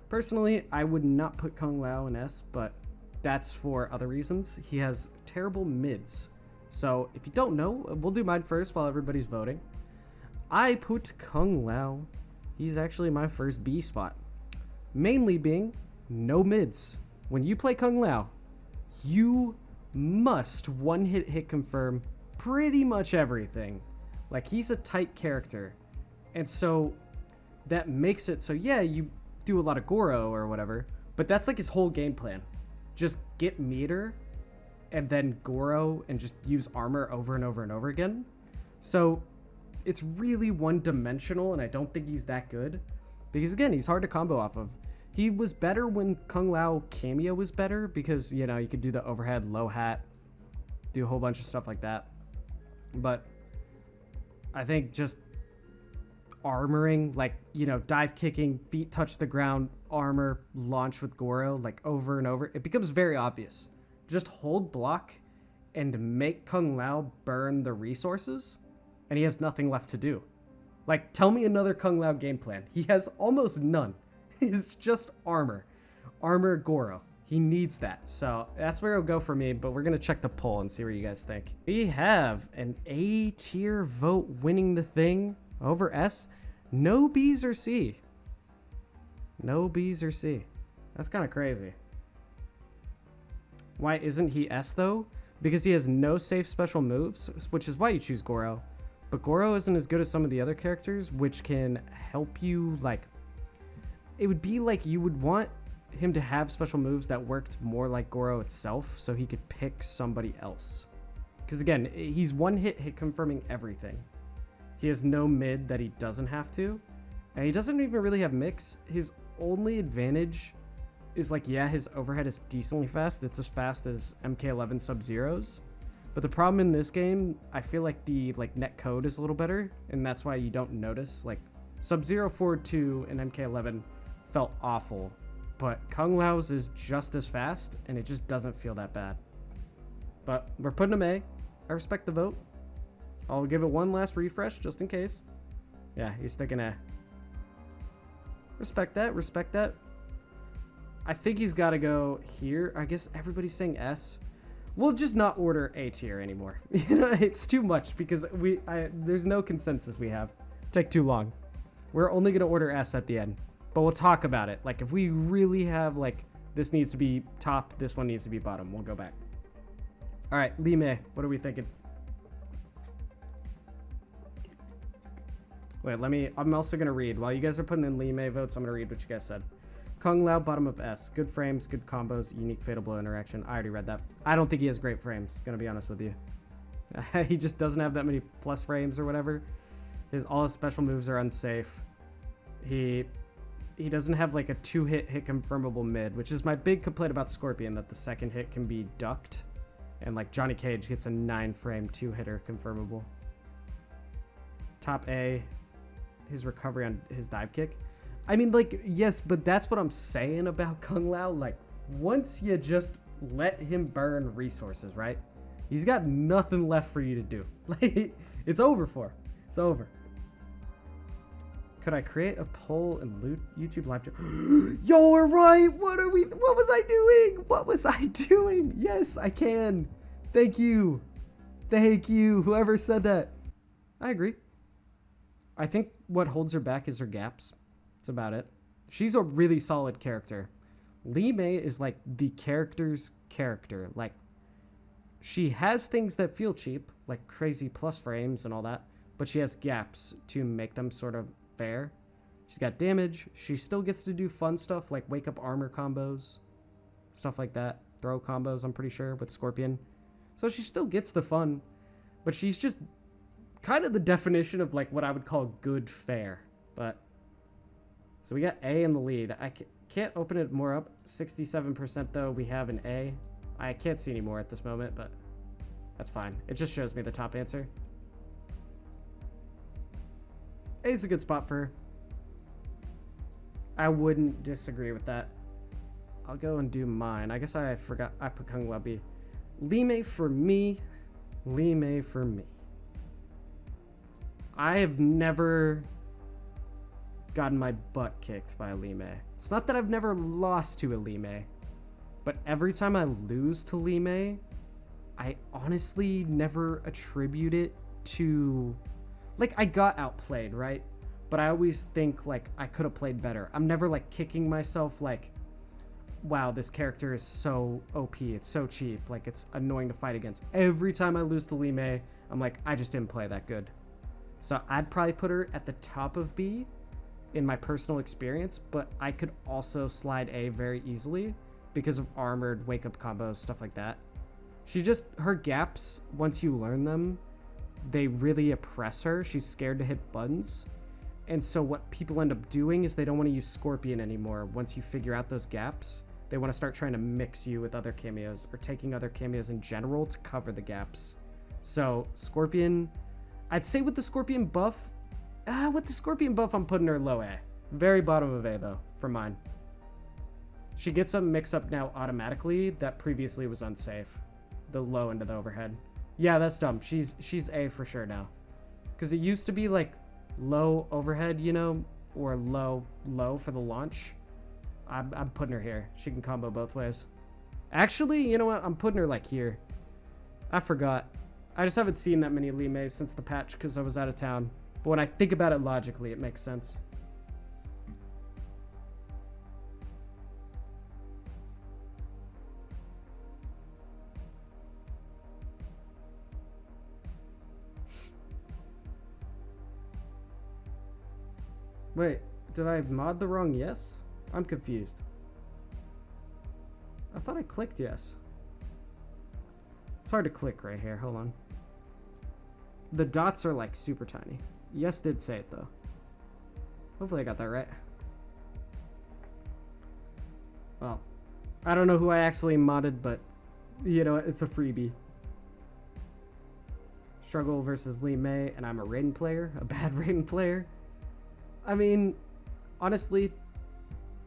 Personally, I would not put Kung Lao in S, but that's for other reasons. He has terrible mids. So if you don't know, we'll do mine first while everybody's voting. I put Kung Lao. He's actually my first B spot. Mainly being no mids. When you play Kung Lao, you must hit confirm pretty much everything. Like, he's a tight character. And so that makes it so, yeah, you do a lot of Goro or whatever, but that's like his whole game plan. Just get meter and then Goro and just use armor over and over and over again. So it's really one-dimensional, and I don't think he's that good. Because, again, he's hard to combo off of. He was better when Kung Lao cameo was better because, you know, you could do the overhead, low hat, do a whole bunch of stuff like that. But I think just armoring, like, you know, dive kicking, feet touch the ground, armor, launch with Goro, like, over and over, it becomes very obvious. Just hold block and make Kung Lao burn the resources, and he has nothing left to do. Like, tell me another Kung Lao game plan. He has almost none. It's just armor. Armor Goro. He needs that. So that's where it'll go for me, but we're going to check the poll and see what you guys think. We have an A tier vote winning the thing over S. No B's or C. No B's or C. That's kind of crazy. Why isn't he S though? Because he has no safe special moves, which is why you choose Goro. But Goro isn't as good as some of the other characters, which can help you, like, it would be like you would want him to have special moves that worked more like Goro itself, so he could pick somebody else. Because again, he's one hit confirming everything. He has no mid that he doesn't have to, and he doesn't even really have mix. His only advantage is, like, yeah, his overhead is decently fast. It's as fast as MK11 Sub-Zero's. But the problem in this game, I feel like the, like, net code is a little better, and that's why you don't notice. Like, Sub-Zero Forward 2 and MK11 felt awful, but Kung Lao's is just as fast, and it just doesn't feel that bad. But we're putting him A. I respect the vote. I'll give it one last refresh, just in case. Yeah, he's sticking A. Respect that, respect that. I think he's got to go here. I guess everybody's saying S. We'll just not order A tier anymore. You know, it's too much because there's no consensus we have. Take too long. We're only going to order S at the end, but we'll talk about it. Like, if we really have, like, this needs to be top, this one needs to be bottom, we'll go back. All right, Li Mei, what are we thinking? Wait, I'm also going to read. While you guys are putting in Li Mei votes, I'm going to read what you guys said. Kung Lao, bottom of S. Good frames, good combos, unique fatal blow interaction. I already read that. I don't think he has great frames, gonna be honest with you. He just doesn't have that many plus frames or whatever. All his special moves are unsafe. He doesn't have, like, a 2-hit confirmable mid, which is my big complaint about Scorpion, that the second hit can be ducked. And, like, Johnny Cage gets a 9-frame 2-hitter confirmable. Top A, his recovery on his dive kick. I mean, like, yes, but that's what I'm saying about Kung Lao. Like, once you just let him burn resources, right? He's got nothing left for you to do. Like, it's over for. It's over. Could I create a poll and loot YouTube live chat? Yo, we're right. What was I doing? What was I doing? Yes, I can. Thank you. Thank you. Whoever said that. I agree. I think what holds her back is her gaps. That's about it. She's a really solid character. Li Mei is like the character's character. Like, she has things that feel cheap, like crazy plus frames and all that, but she has gaps to make them sort of fair. She's got damage. She still gets to do fun stuff like wake up armor combos, stuff like that. Throw combos, I'm pretty sure, with Scorpion. So she still gets the fun, but she's just kind of the definition of like what I would call good fair. But so we got A in the lead. I can't open it more up. 67% though we have an A. I can't see any more at this moment, but that's fine. It just shows me the top answer. A's a good spot for her. I wouldn't disagree with that. I'll go and do mine. I guess I forgot I put Kung Lao B. Li Mei for me. Li Mei for me. I have never gotten my butt kicked by a Li Mei. It's not that I've never lost to a Li Mei, but every time I lose to Li Mei, I honestly never attribute it to... Like, I got outplayed, right? But I always think, like, I could have played better. I'm never, like, kicking myself, like, wow, this character is so OP. It's so cheap. Like, it's annoying to fight against. Every time I lose to Li Mei, I'm like, I just didn't play that good. So I'd probably put her at the top of B in my personal experience, but I could also slide A very easily because of armored wake-up combos, stuff like that. Her gaps, once you learn them, they really oppress her. She's scared to hit buttons. And so what people end up doing is they don't want to use Scorpion anymore. Once you figure out those gaps, they want to start trying to mix you with other cameos or taking other cameos in general to cover the gaps. So Scorpion, I'd say with the Scorpion buff, I'm putting her low A. Very bottom of A though, for mine. She gets a mix-up now automatically that previously was unsafe. The low end of the overhead. Yeah, that's dumb. She's A for sure now. Because it used to be like low overhead, you know, or low for the launch. I'm putting her here. She can combo both ways. Actually, you know what? I'm putting her like here. I forgot. I just haven't seen that many Li Meis since the patch because I was out of town. But when I think about it logically, it makes sense. Wait, did I mod the wrong yes? I'm confused. I thought I clicked yes. It's hard to click right here. Hold on. The dots are like super tiny. Yes did say it though. Hopefully I got that right. Well, I don't know who I actually modded, but you know, it's a freebie. Struggle versus Li Mei, and I'm a Raiden player, a bad Raiden player. I mean, honestly,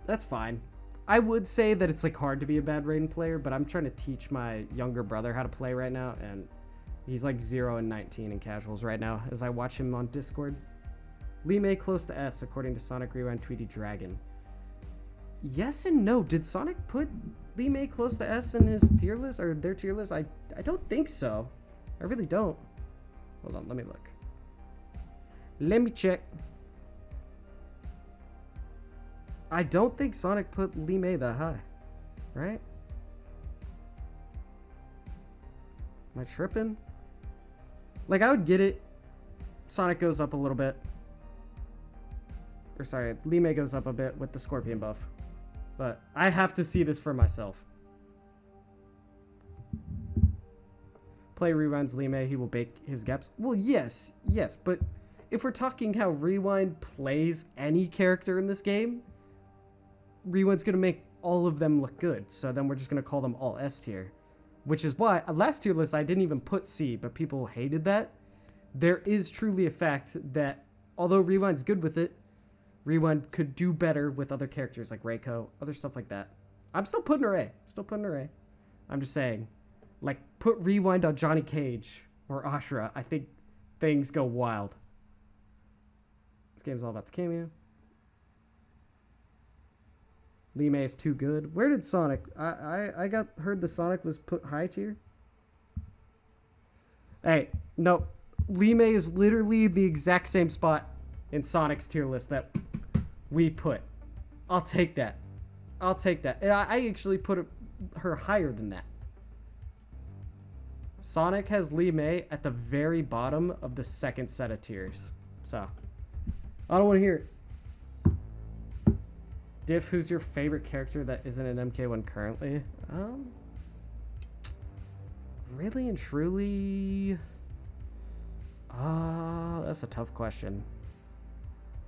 that's fine. I would say that it's like hard to be a bad Raiden player, but I'm trying to teach my younger brother how to play right now, and he's like 0 and 19 in casuals right now as I watch him on Discord. Li Mei close to S according to Sonic Rewind Tweety Dragon. Yes and no. Did Sonic put Li Mei close to S in his tier list or their tier list? I don't think so. I really don't. Hold on, let me look. Let me check. I don't think Sonic put Li Mei that high, right? Am I tripping? Like, I would get it. Sonic goes up a little bit. Or sorry, Li Mei goes up a bit with the Scorpion buff. But I have to see this for myself. Play Rewind's Li Mei, he will bake his gaps. Well, yes, but if we're talking how Rewind plays any character in this game, Rewind's going to make all of them look good. So then we're just going to call them all S tier. Which is why, last tier list, I didn't even put C, but people hated that. There is truly a fact that, although Rewind's good with it, Rewind could do better with other characters like Reiko, other stuff like that. I'm still putting her A. Still putting her A. I'm just saying, like, put Rewind on Johnny Cage or Ashra. I think things go wild. This game's all about the cameo. Lee May is too good. Where did Sonic? I heard the Sonic was put high tier. Hey, no. Lee May is literally the exact same spot in Sonic's tier list that we put. I'll take that. I'll take that. And I actually put her higher than that. Sonic has Lee May at the very bottom of the second set of tiers. So, I don't want to hear it. Diff, who's your favorite character that isn't an MK1 currently? Really and truly... that's a tough question.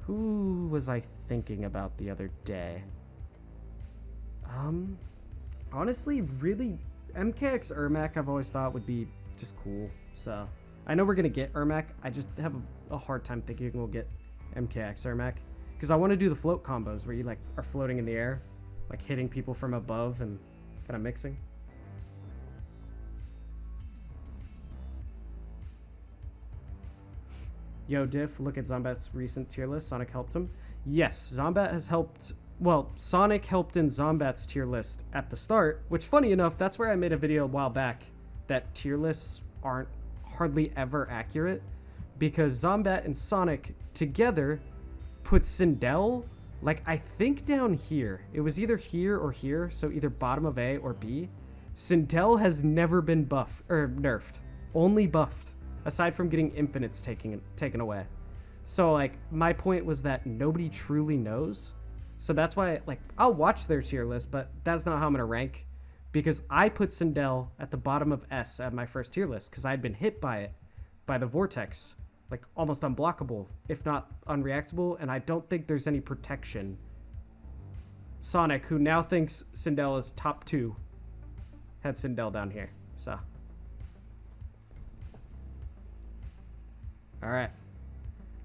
Who was I thinking about the other day? Honestly, really, MKX Ermac I've always thought would be just cool. So, I know we're going to get Ermac. I just have a hard time thinking we'll get MKX Ermac. Because I want to do the float combos where you like are floating in the air, like hitting people from above and kind of mixing. Yo, Diff, look at Zombat's recent tier list. Sonic helped him. Yes, Zombat has helped. Well, Sonic helped in Zombat's tier list at the start, which, funny enough, that's where I made a video a while back that tier lists aren't hardly ever accurate, because Zombat and Sonic together put Sindel, like, I think down here. It was either here or here, so either bottom of A or B. Sindel has never been buffed, or nerfed. Only buffed, aside from getting infinites taken away. So, like, my point was that nobody truly knows. So that's why, like, I'll watch their tier list, but that's not how I'm going to rank. Because I put Sindel at the bottom of S at my first tier list, because I had been hit by it, by the Vortex. Like, almost unblockable, if not unreactable, and I don't think there's any protection. Sonic, who now thinks Sindel is top 2, had Sindel down here, so. Alright.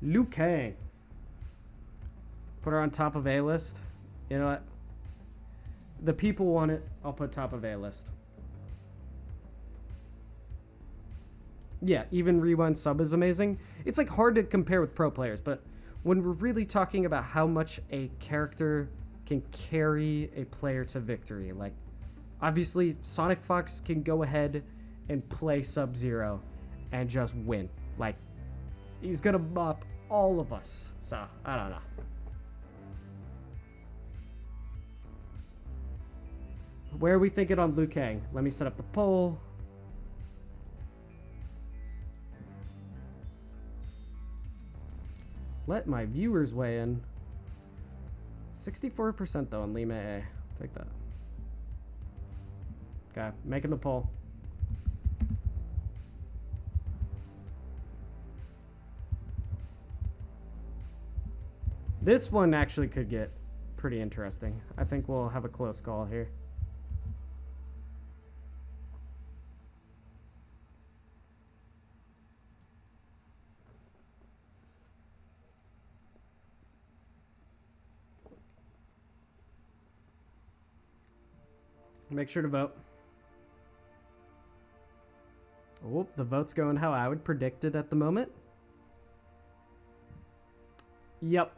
Liu Kang. Put her on top of A list. You know what? The people want it, I'll put top of A list. Yeah, even Rewind sub is amazing. It's like hard to compare with pro players, but when we're really talking about how much a character can carry a player to victory, like obviously Sonic Fox can go ahead and play Sub-Zero and just win. Like, he's gonna mop all of us. So, I don't know. Where are we thinking on Liu Kang? Let me set up the poll. Let my viewers weigh in. 64% though on Lee May. Take that. Okay, making the poll. This one actually could get pretty interesting. I think we'll have a close call here. Make sure to vote. Oh, the vote's going how I would predict it at the moment. Yep.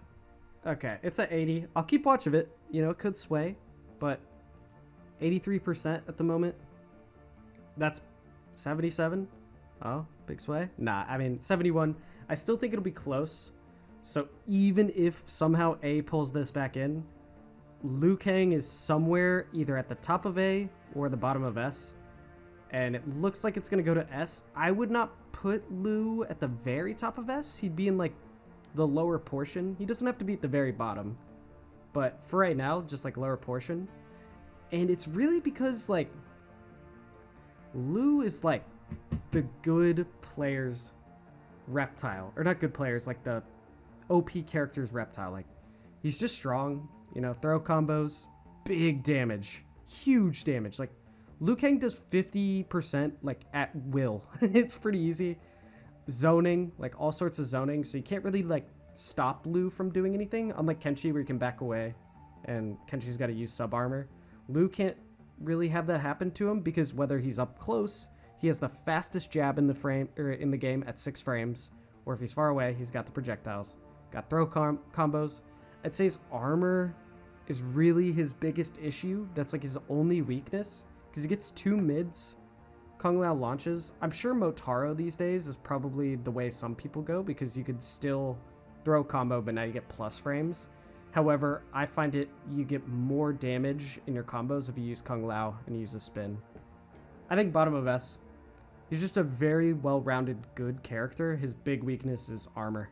Okay, it's at 80. I'll keep watch of it. You know, it could sway, but 83% at the moment. That's 77. Oh, big sway. Nah, I mean, 71. I still think it'll be close. So even if somehow A pulls this back in, Liu Kang is somewhere either at the top of A or the bottom of S. And it looks like it's going to go to S. I would not put Liu at the very top of S. He'd be in like the lower portion. He doesn't have to be at the very bottom. But for right now, just like lower portion. And it's really because like Liu is like the good players Reptile. Or not good players, like the OP characters Reptile. Like he's just strong. You know, throw combos, big damage, huge damage. Like, Liu Kang does 50%, like, at will. It's pretty easy. Zoning, like, all sorts of zoning. So you can't really, like, stop Liu from doing anything. Unlike Kenshi, where you can back away. And Kenshi's got to use sub-armor. Liu can't really have that happen to him because whether he's up close, he has the fastest jab in the frame or in the game at 6 frames, or if he's far away, he's got the projectiles, got throw combos. I'd say his armor is really his biggest issue. That's like his only weakness because he gets 2 mids. Kung Lao launches. I'm sure Motaro these days is probably the way some people go because you could still throw combo, but now you get plus frames. However, I find you get more damage in your combos if you use Kung Lao and use a spin. I think bottom of S. He's just a very well-rounded, good character. His big weakness is armor.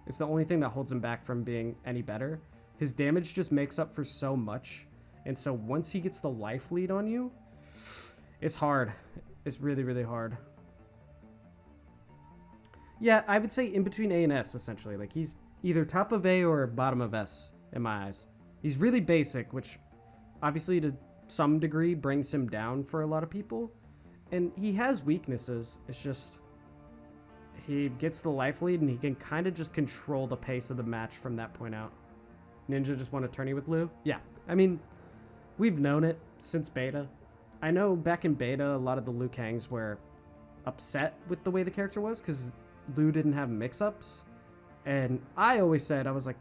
It's the only thing that holds him back from being any better. His damage just makes up for so much. And so once he gets the life lead on you, it's hard. It's really, really hard. Yeah, I would say in between A and S, essentially. Like, he's either top of A or bottom of S, in my eyes. He's really basic, which obviously to some degree brings him down for a lot of people. And he has weaknesses. It's just he gets the life lead and he can kind of just control the pace of the match from that point out. Ninja just won a tourney with Liu? Yeah. I mean, we've known it since beta. I know back in beta, a lot of the Liu Kangs were upset with the way the character was because Liu didn't have mix-ups. And I always said, I was like,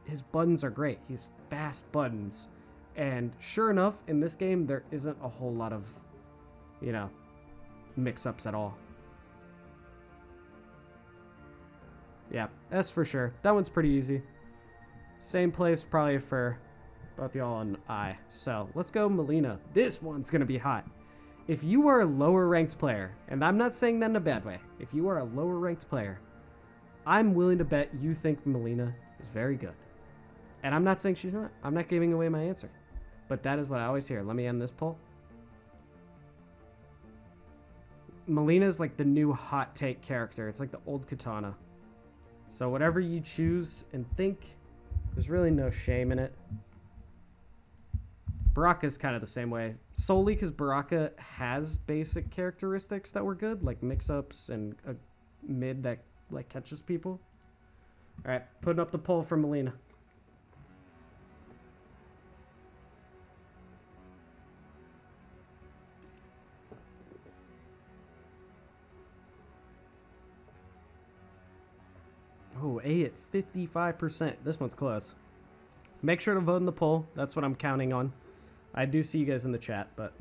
his buttons are great. He's fast buttons. And sure enough, in this game, there isn't a whole lot of, you know, mix-ups at all. Yeah, S for sure. That one's pretty easy. Same place probably for both y'all and I. So let's go Mileena. This one's going to be hot. If you are a lower ranked player, and I'm not saying that in a bad way, if you are a lower ranked player, I'm willing to bet you think Mileena is very good. And I'm not saying she's not. I'm not giving away my answer. But that is what I always hear. Let me end this poll. Mileena is like the new hot take character. It's like the old Kitana. So whatever you choose and think, there's really no shame in it. Baraka's kind of the same way. Solely because Baraka has basic characteristics that were good, like mix-ups and a mid that like catches people. Alright, putting up the poll for Mileena. Oh, A at 55%. This one's close. Make sure to vote in the poll. That's what I'm counting on. I do see you guys in the chat, but...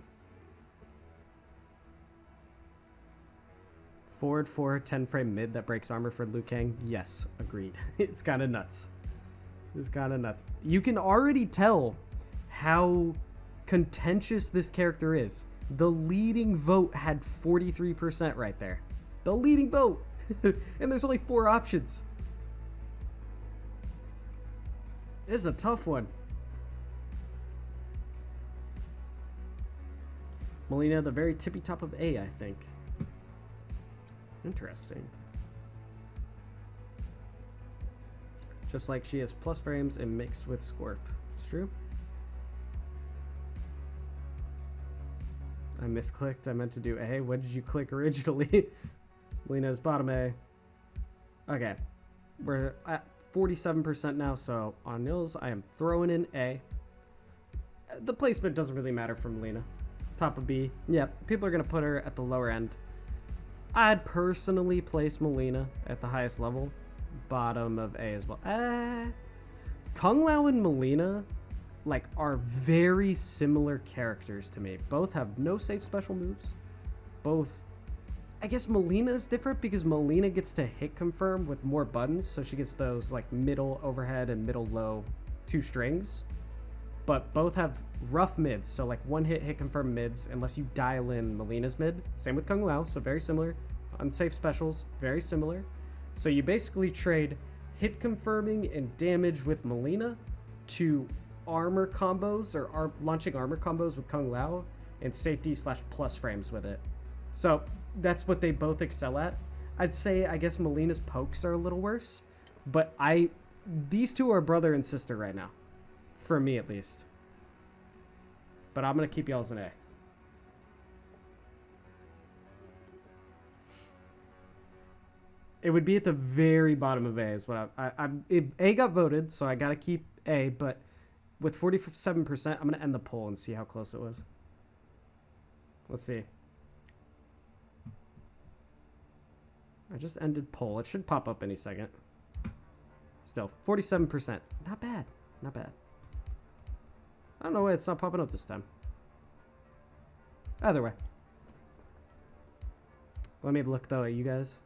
Forward 4, 10 frame mid that breaks armor for Liu Kang. Yes, agreed. It's kind of nuts. It's kind of nuts. You can already tell how contentious this character is. The leading vote had 43% right there. The leading vote! And there's only 4 options. This is a tough one. Mileena, the very tippy top of A, I think. Interesting. Just like she has plus frames and mixed with Scorp. It's true. I misclicked. I meant to do A. What did you click originally? Mileena's bottom A. Okay. We're at 47% now, so on Nils, I am throwing in A. The placement doesn't really matter for Mileena. Top of B. Yeah, people are going to put her at the lower end. I'd personally place Mileena at the highest level. Bottom of A as well. Kung Lao and Mileena like are very similar characters to me. Both have no safe special moves. Both... I guess Mileena is different because Mileena gets to hit confirm with more buttons, so she gets those like middle overhead and middle low 2 strings. But both have rough mids, so like one hit confirm mids unless you dial in Mileena's mid. Same with Kung Lao, so very similar. Unsafe specials, very similar. So you basically trade hit confirming and damage with Mileena to armor combos or launching armor combos with Kung Lao and safety / plus frames with it. So that's what they both excel at. I'd say, I guess Mileena's pokes are a little worse, but these two are brother and sister right now. For me, at least. But I'm going to keep y'all's an A. It would be at the very bottom of A is what A got voted, so I got to keep A, but with 47%, I'm going to end the poll and see how close it was. Let's see. I just ended poll. It should pop up any second. Still, 47%. Not bad. Not bad. I don't know why it's not popping up this time. Either way. Let me look, though, at you guys.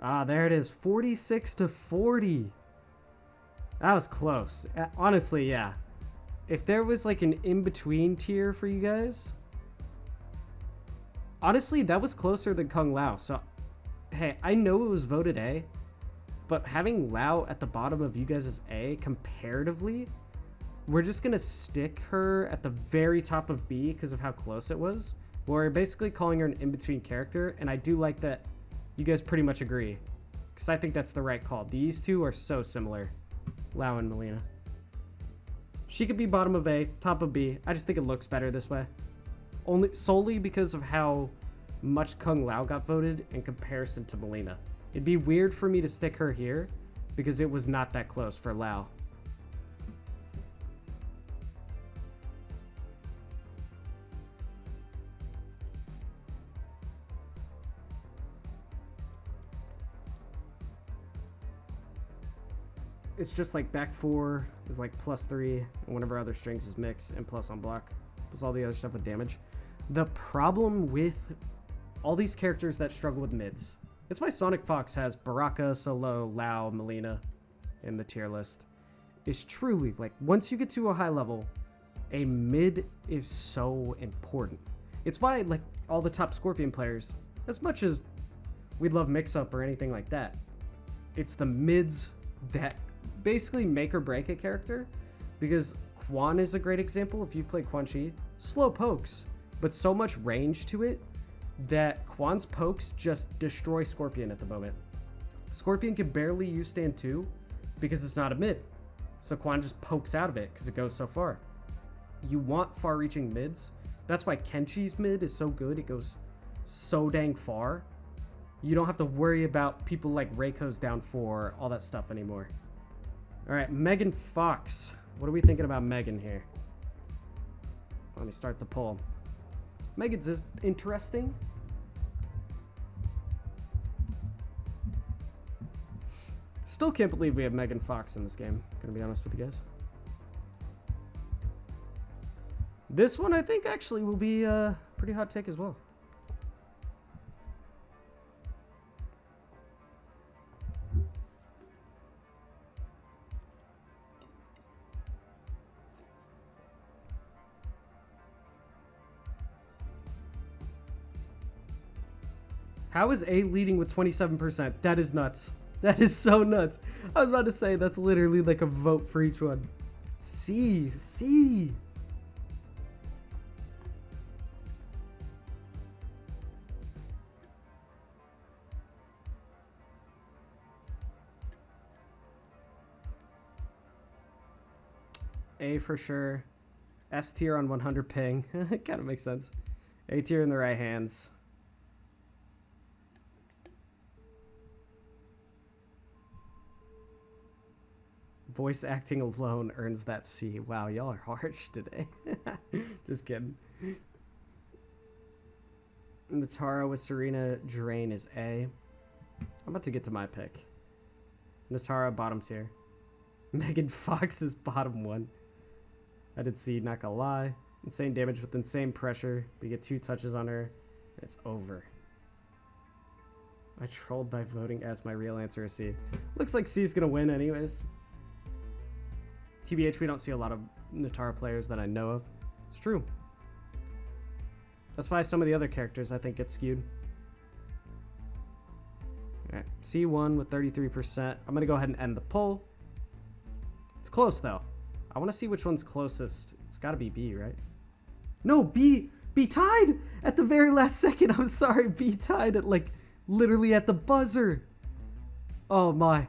Ah, there it is. 46 to 40. That was close. Honestly, yeah. If there was, like, an in-between tier for you guys... Honestly, that was closer than Kung Lao, so... Hey, I know it was voted A, but having Lao at the bottom of you guys' A, comparatively, we're just going to stick her at the very top of B because of how close it was. We're basically calling her an in-between character, and I do like that you guys pretty much agree, because I think that's the right call. These two are so similar, Lao and Mileena. She could be bottom of A, top of B. I just think it looks better this way. Only solely because of how much Kung Lao got voted in comparison to Mileena. It'd be weird for me to stick her here because it was not that close for Lao. It's just like back 4 is like +3, and whenever other strings is mix, and plus on block, plus all the other stuff with damage. The problem with all these characters that struggle with mids, it's why Sonic Fox has Baraka, Solo, Lao, Mileena in the tier list, is truly, like, once you get to a high level, a mid is so important. It's why, like, all the top Scorpion players, as much as we'd love mix-up or anything like that, it's the mids that basically make or break a character, because Quan is a great example. If you've played Quan Chi, slow pokes, but so much range to it that Quan's pokes just destroy Scorpion at the moment. Scorpion can barely use stand 2 because it's not a mid, so Quan just pokes out of it because it goes so far. You want far-reaching mids. That's why Kenshi's mid is so good. It goes so dang far. You don't have to worry about people like Reiko's down 4, all that stuff anymore. All right, Megan Fox. What are we thinking about Megan here? Let me start the poll. Megan's is interesting. Still can't believe we have Megan Fox in this game, gonna be honest with you guys. This one I think actually will be a pretty hot take as well. How is A leading with 27%? That is nuts. That is so nuts. I was about to say, that's literally like a vote for each one. C. A for sure. S tier on 100 ping. It kind of makes sense. A tier in the right hands. Voice acting alone earns that C. Wow, y'all are harsh today. Just kidding. Nitara with Serena Drain is A. I'm about to get to my pick. Nitara, bottom tier. Megan Fox is bottom 1. I did C, not gonna lie. Insane damage with insane pressure. We get 2 touches on her. It's over. I trolled by voting as my real answer is C. Looks like C's gonna win anyways. TBH, we don't see a lot of Nitara players that I know of. It's true. That's why some of the other characters I think get skewed. Alright, C1 with 33%. I'm going to go ahead and end the poll. It's close though. I want to see which one's closest. It's got to be B, right? No, B tied at the very last second. I'm sorry, B tied at like literally at the buzzer. Oh my.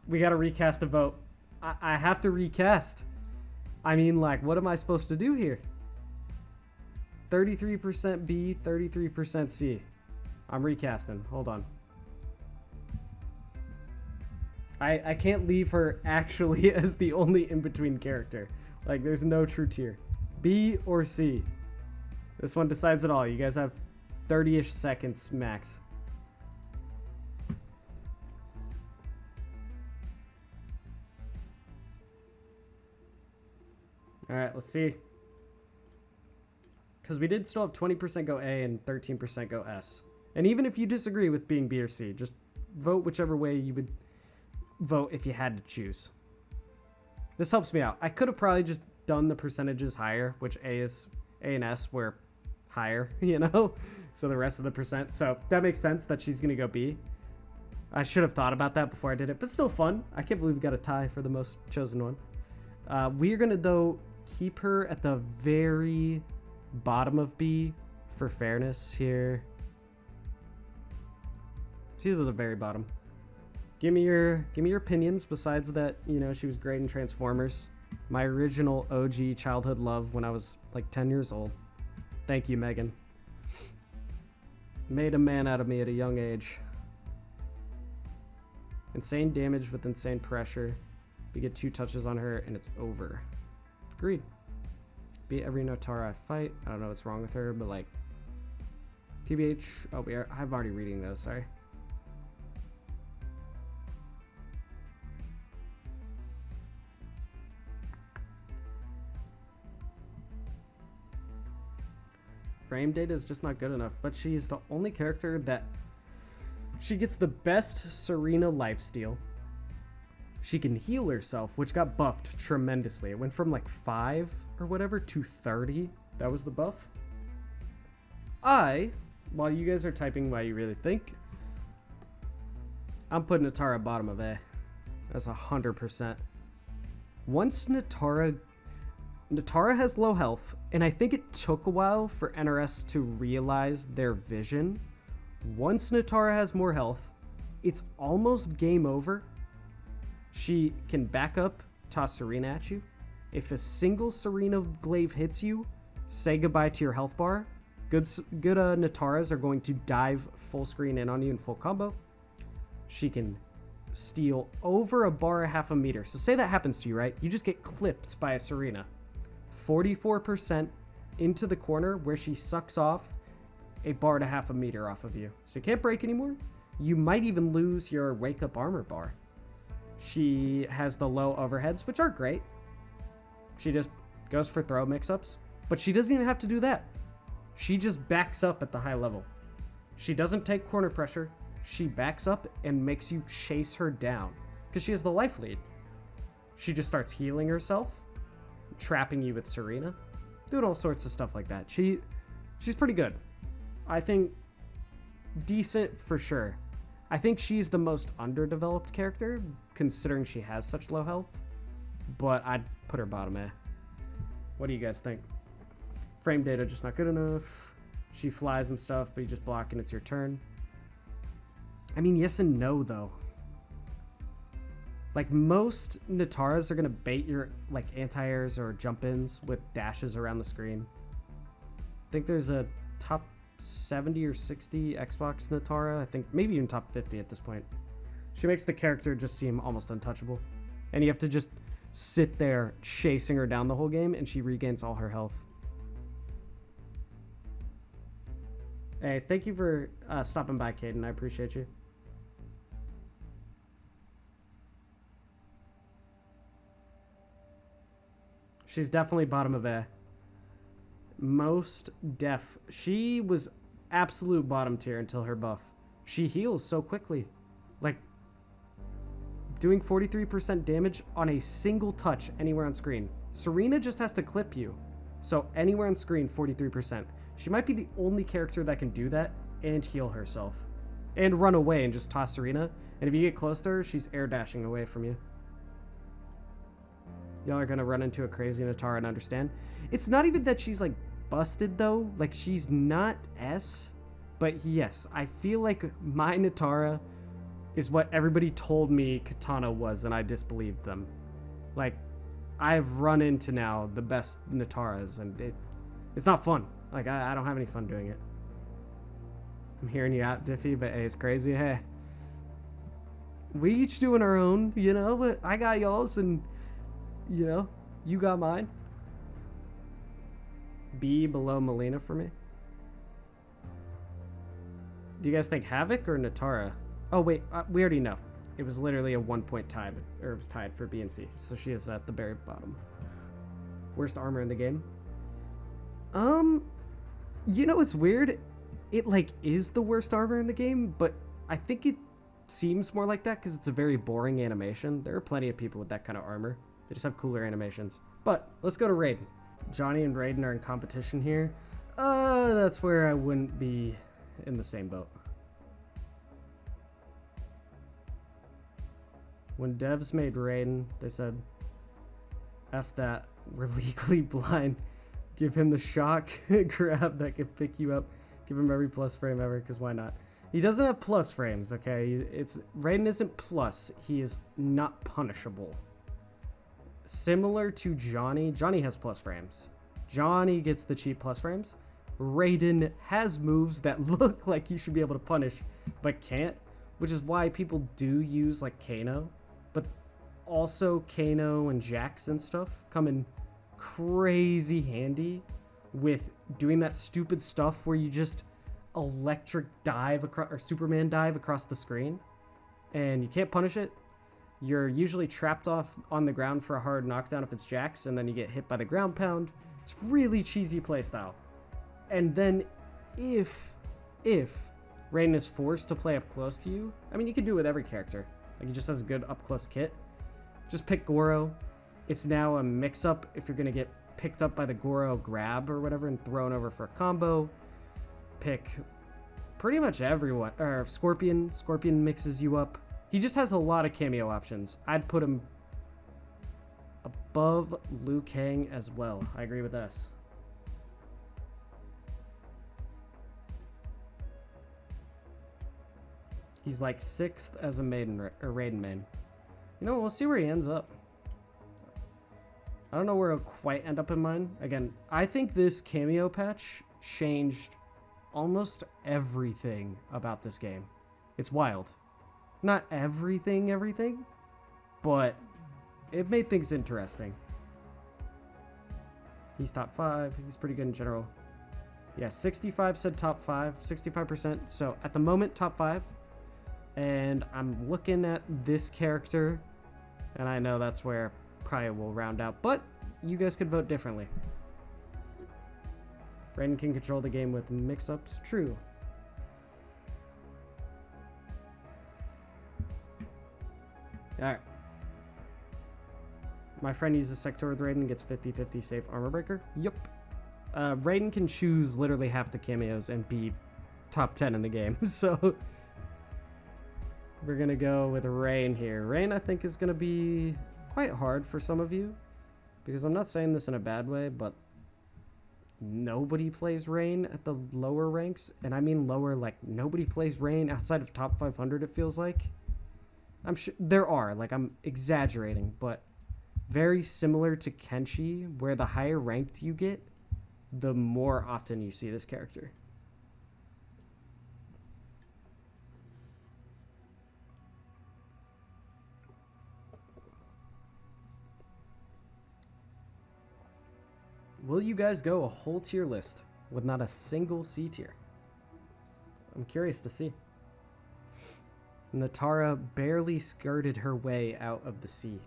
We got to recast a vote. I have to recast. I mean, like, what am I supposed to do here? 33% B, 33% C. I'm recasting. Hold on. I can't leave her actually as the only in-between character. Like, there's no true tier. B or C. This one decides it all. You guys have 30-ish seconds max. Alright, let's see. Because we did still have 20% go A and 13% go S. And even if you disagree with being B or C, just vote whichever way you would vote if you had to choose. This helps me out. I could have probably just done the percentages higher, which A and S were higher, you know? So the rest of the percent. So that makes sense that she's going to go B. I should have thought about that before I did it, but still fun. I can't believe we got a tie for the most chosen one. We are going to, though, keep her at the very bottom of B for fairness here. She's at the very bottom. Give me your opinions besides that, you know, she was great in Transformers. My original OG childhood love when I was like 10 years old. Thank you, Megan. Made a man out of me at a young age. Insane damage with insane pressure. We get 2 touches on her and it's over. Agreed. Beat every Nitara I fight. I don't know what's wrong with her, but like... TBH... Oh, I'm already reading those, sorry. Frame data is just not good enough, but she's the only character that... She gets the best Serena lifesteal. She can heal herself, which got buffed tremendously. It went from like 5 or whatever to 30. That was the buff. While you guys are typing what you really think, I'm putting Nitara bottom of A. That's 100%. Once Nitara has low health, and I think it took a while for NRS to realize their vision. Once Nitara has more health, it's almost game over. She can back up, toss Serena at you. If a single Serena glaive hits you, say goodbye to your health bar. Good Nitaras are going to dive full screen in on you in full combo. She can steal over a bar a half a meter. So say that happens to you, right? You just get clipped by a Serena. 44% into the corner where she sucks off a bar to half a meter off of you. So you can't break anymore. You might even lose your wake up armor bar. She has the low overheads, which are great. She just goes for throw mix-ups, but she doesn't even have to do that. She just backs up at the high level. She doesn't take corner pressure. She backs up and makes you chase her down because she has the life lead. She just starts healing herself, trapping you with Serena, doing all sorts of stuff like that. She's pretty good. I think decent for sure. I think she's the most underdeveloped character, considering she has such low health, but I'd put her bottom A. What do you guys think? Frame data just not good enough. She flies and stuff, but you just block and it's your turn. I mean, yes and no, though. Like, most Nitaras are going to bait your, like, anti-airs or jump-ins with dashes around the screen. I think there's a top 70 or 60 Xbox Nitara. I think maybe even top 50 at this point. She makes the character just seem almost untouchable. And you have to just sit there chasing her down the whole game, and she regains all her health. Hey, thank you for stopping by, Caden. I appreciate you. She's definitely bottom of A. Most def. She was absolute bottom tier until her buff. She heals so quickly. Like, doing 43% damage on a single touch anywhere on screen. Serena just has to clip you. So anywhere on screen, 43%. She might be the only character that can do that and heal herself. And run away and just toss Serena. And if you get close to her, she's air dashing away from you. Y'all are gonna run into a crazy Nitara and understand. It's not even that she's like busted though. Like, she's not S. But yes, I feel like my Nitara is what everybody told me Kitana was, and I disbelieved them. Like, I've run into now the best Nitaras, and it's not fun. Like, I don't have any fun doing it. I'm hearing you out, Diffy, but hey, it's crazy. Hey, we each doing our own, you know, but I got y'all's, and, you know, You got mine. B below Mileena for me. Do you guys think Havik or Nitara? Oh wait, we already know. It was literally a 1-point tie, or it was tied for B and C. So she is at the very bottom. Worst armor in the game. You know what's weird? It like is the worst armor in the game, but I think it seems more like that because it's a very boring animation. There are plenty of people with that kind of armor. They just have cooler animations. But let's go to Raiden. Johnny and Raiden are in competition here. That's where I wouldn't be in the same boat. When devs made Raiden, they said, F that, we're legally blind. Give him the shock grab that can pick you up. Give him every plus frame ever, because why not? He doesn't have plus frames, okay? Raiden isn't plus. He is not punishable. Similar to Johnny, Johnny has plus frames. Johnny gets the cheap plus frames. Raiden has moves that look like you should be able to punish, but can't, which is why people do use like Kano, but also Kano and Jax and stuff come in crazy handy with doing that stupid stuff where you just electric dive across or Superman dive across the screen and you can't punish it. You're usually trapped off on the ground for a hard knockdown if it's Jax, and then you get hit by the ground pound. It's really cheesy playstyle. And then if Raiden is forced to play up close to you, I mean, you can do it with every character. Like, he just has a good up close kit. Just pick Goro. It's now a mix-up if you're going to get picked up by the Goro grab or whatever and thrown over for a combo. Pick pretty much everyone. Or Scorpion. Scorpion mixes you up. He just has a lot of cameo options. I'd put him above Liu Kang as well. I agree with this. He's like 6th as a maiden or Raiden main. You know, we'll see where he ends up. I don't know where he'll quite end up in mine. Again, I think this cameo patch changed almost everything about this game. It's wild. Not everything, but it made things interesting. He's top 5. He's pretty good in general. Yeah, 65 said top 5, 65%. So at the moment, top 5. And I'm looking at this character, and I know that's where probably will round out, but you guys could vote differently. Raiden can control the game with mix-ups. True. Alright. My friend uses Sector with Raiden, gets 50-50 safe armor breaker. Yup. Raiden can choose literally half the cameos and be top 10 in the game, so we're gonna go with Rain here. Rain, I think, is gonna be quite hard for some of you, because I'm not saying this in a bad way, but nobody plays Rain at the lower ranks, and I mean lower, like nobody plays Rain outside of top 500, it feels like. I'm sure there are, like I'm exaggerating, but very similar to Kenshi, where the higher ranked you get, the more often you see this character. Will you guys go a whole tier list with not a single C tier? I'm curious to see. Nitara barely skirted her way out of the C.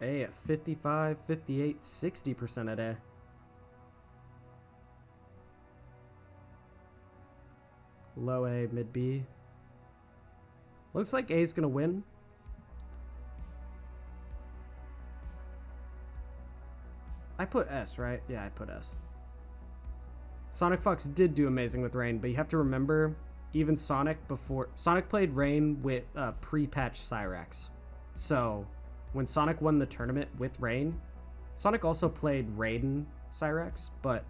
A at 55, 58, 60% at A. Low A, mid B. Looks like A's gonna win. I put S, right? Yeah, I put S. Sonic Fox did do amazing with Rain, but you have to remember, even Sonic played Rain with pre-patch Cyrax. So when Sonic won the tournament with Rain, Sonic also played Raiden Cyrax, but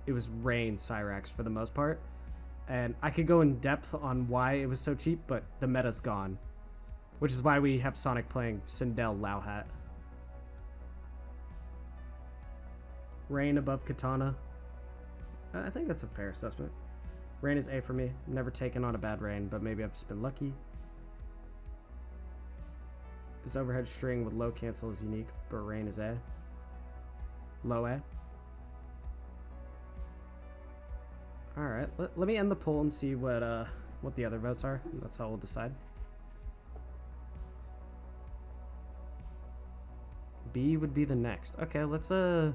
it was Rain Cyrax for the most part. And I could go in depth on why it was so cheap, but the meta's gone. Which is why we have Sonic playing Sindel Lauhat. Rain above Kitana. I think that's a fair assessment. Rain is A for me. Never taken on a bad Rain, but maybe I've just been lucky. His overhead string with low cancel is unique, but Rain is A. Low A. Alright, let me end the poll and see what the other votes are. That's how we'll decide. B would be the next. Okay, let's do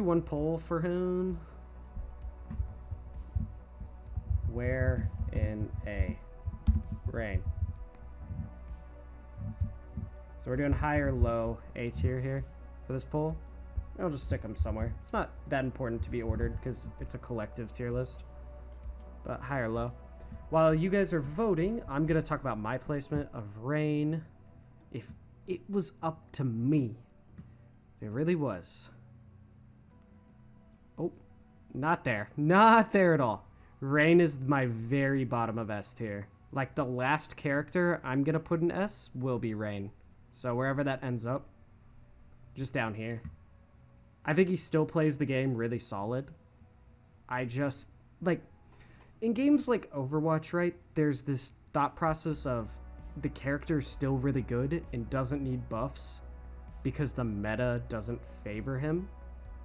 one poll for him. Where in A? Rain. So we're doing high or low A tier here for this poll. I'll just stick them somewhere. It's not that important to be ordered because it's a collective tier list. But high or low. While you guys are voting, I'm going to talk about my placement of Rain. If it was up to me. If it really was. Oh, not there. Not there at all. Rain is my very bottom of S tier. Like the last character I'm going to put in S will be Rain. So wherever that ends up, just down here. I think he still plays the game really solid. I just, like, in games like Overwatch, right, there's this thought process of the character's still really good and doesn't need buffs because the meta doesn't favor him.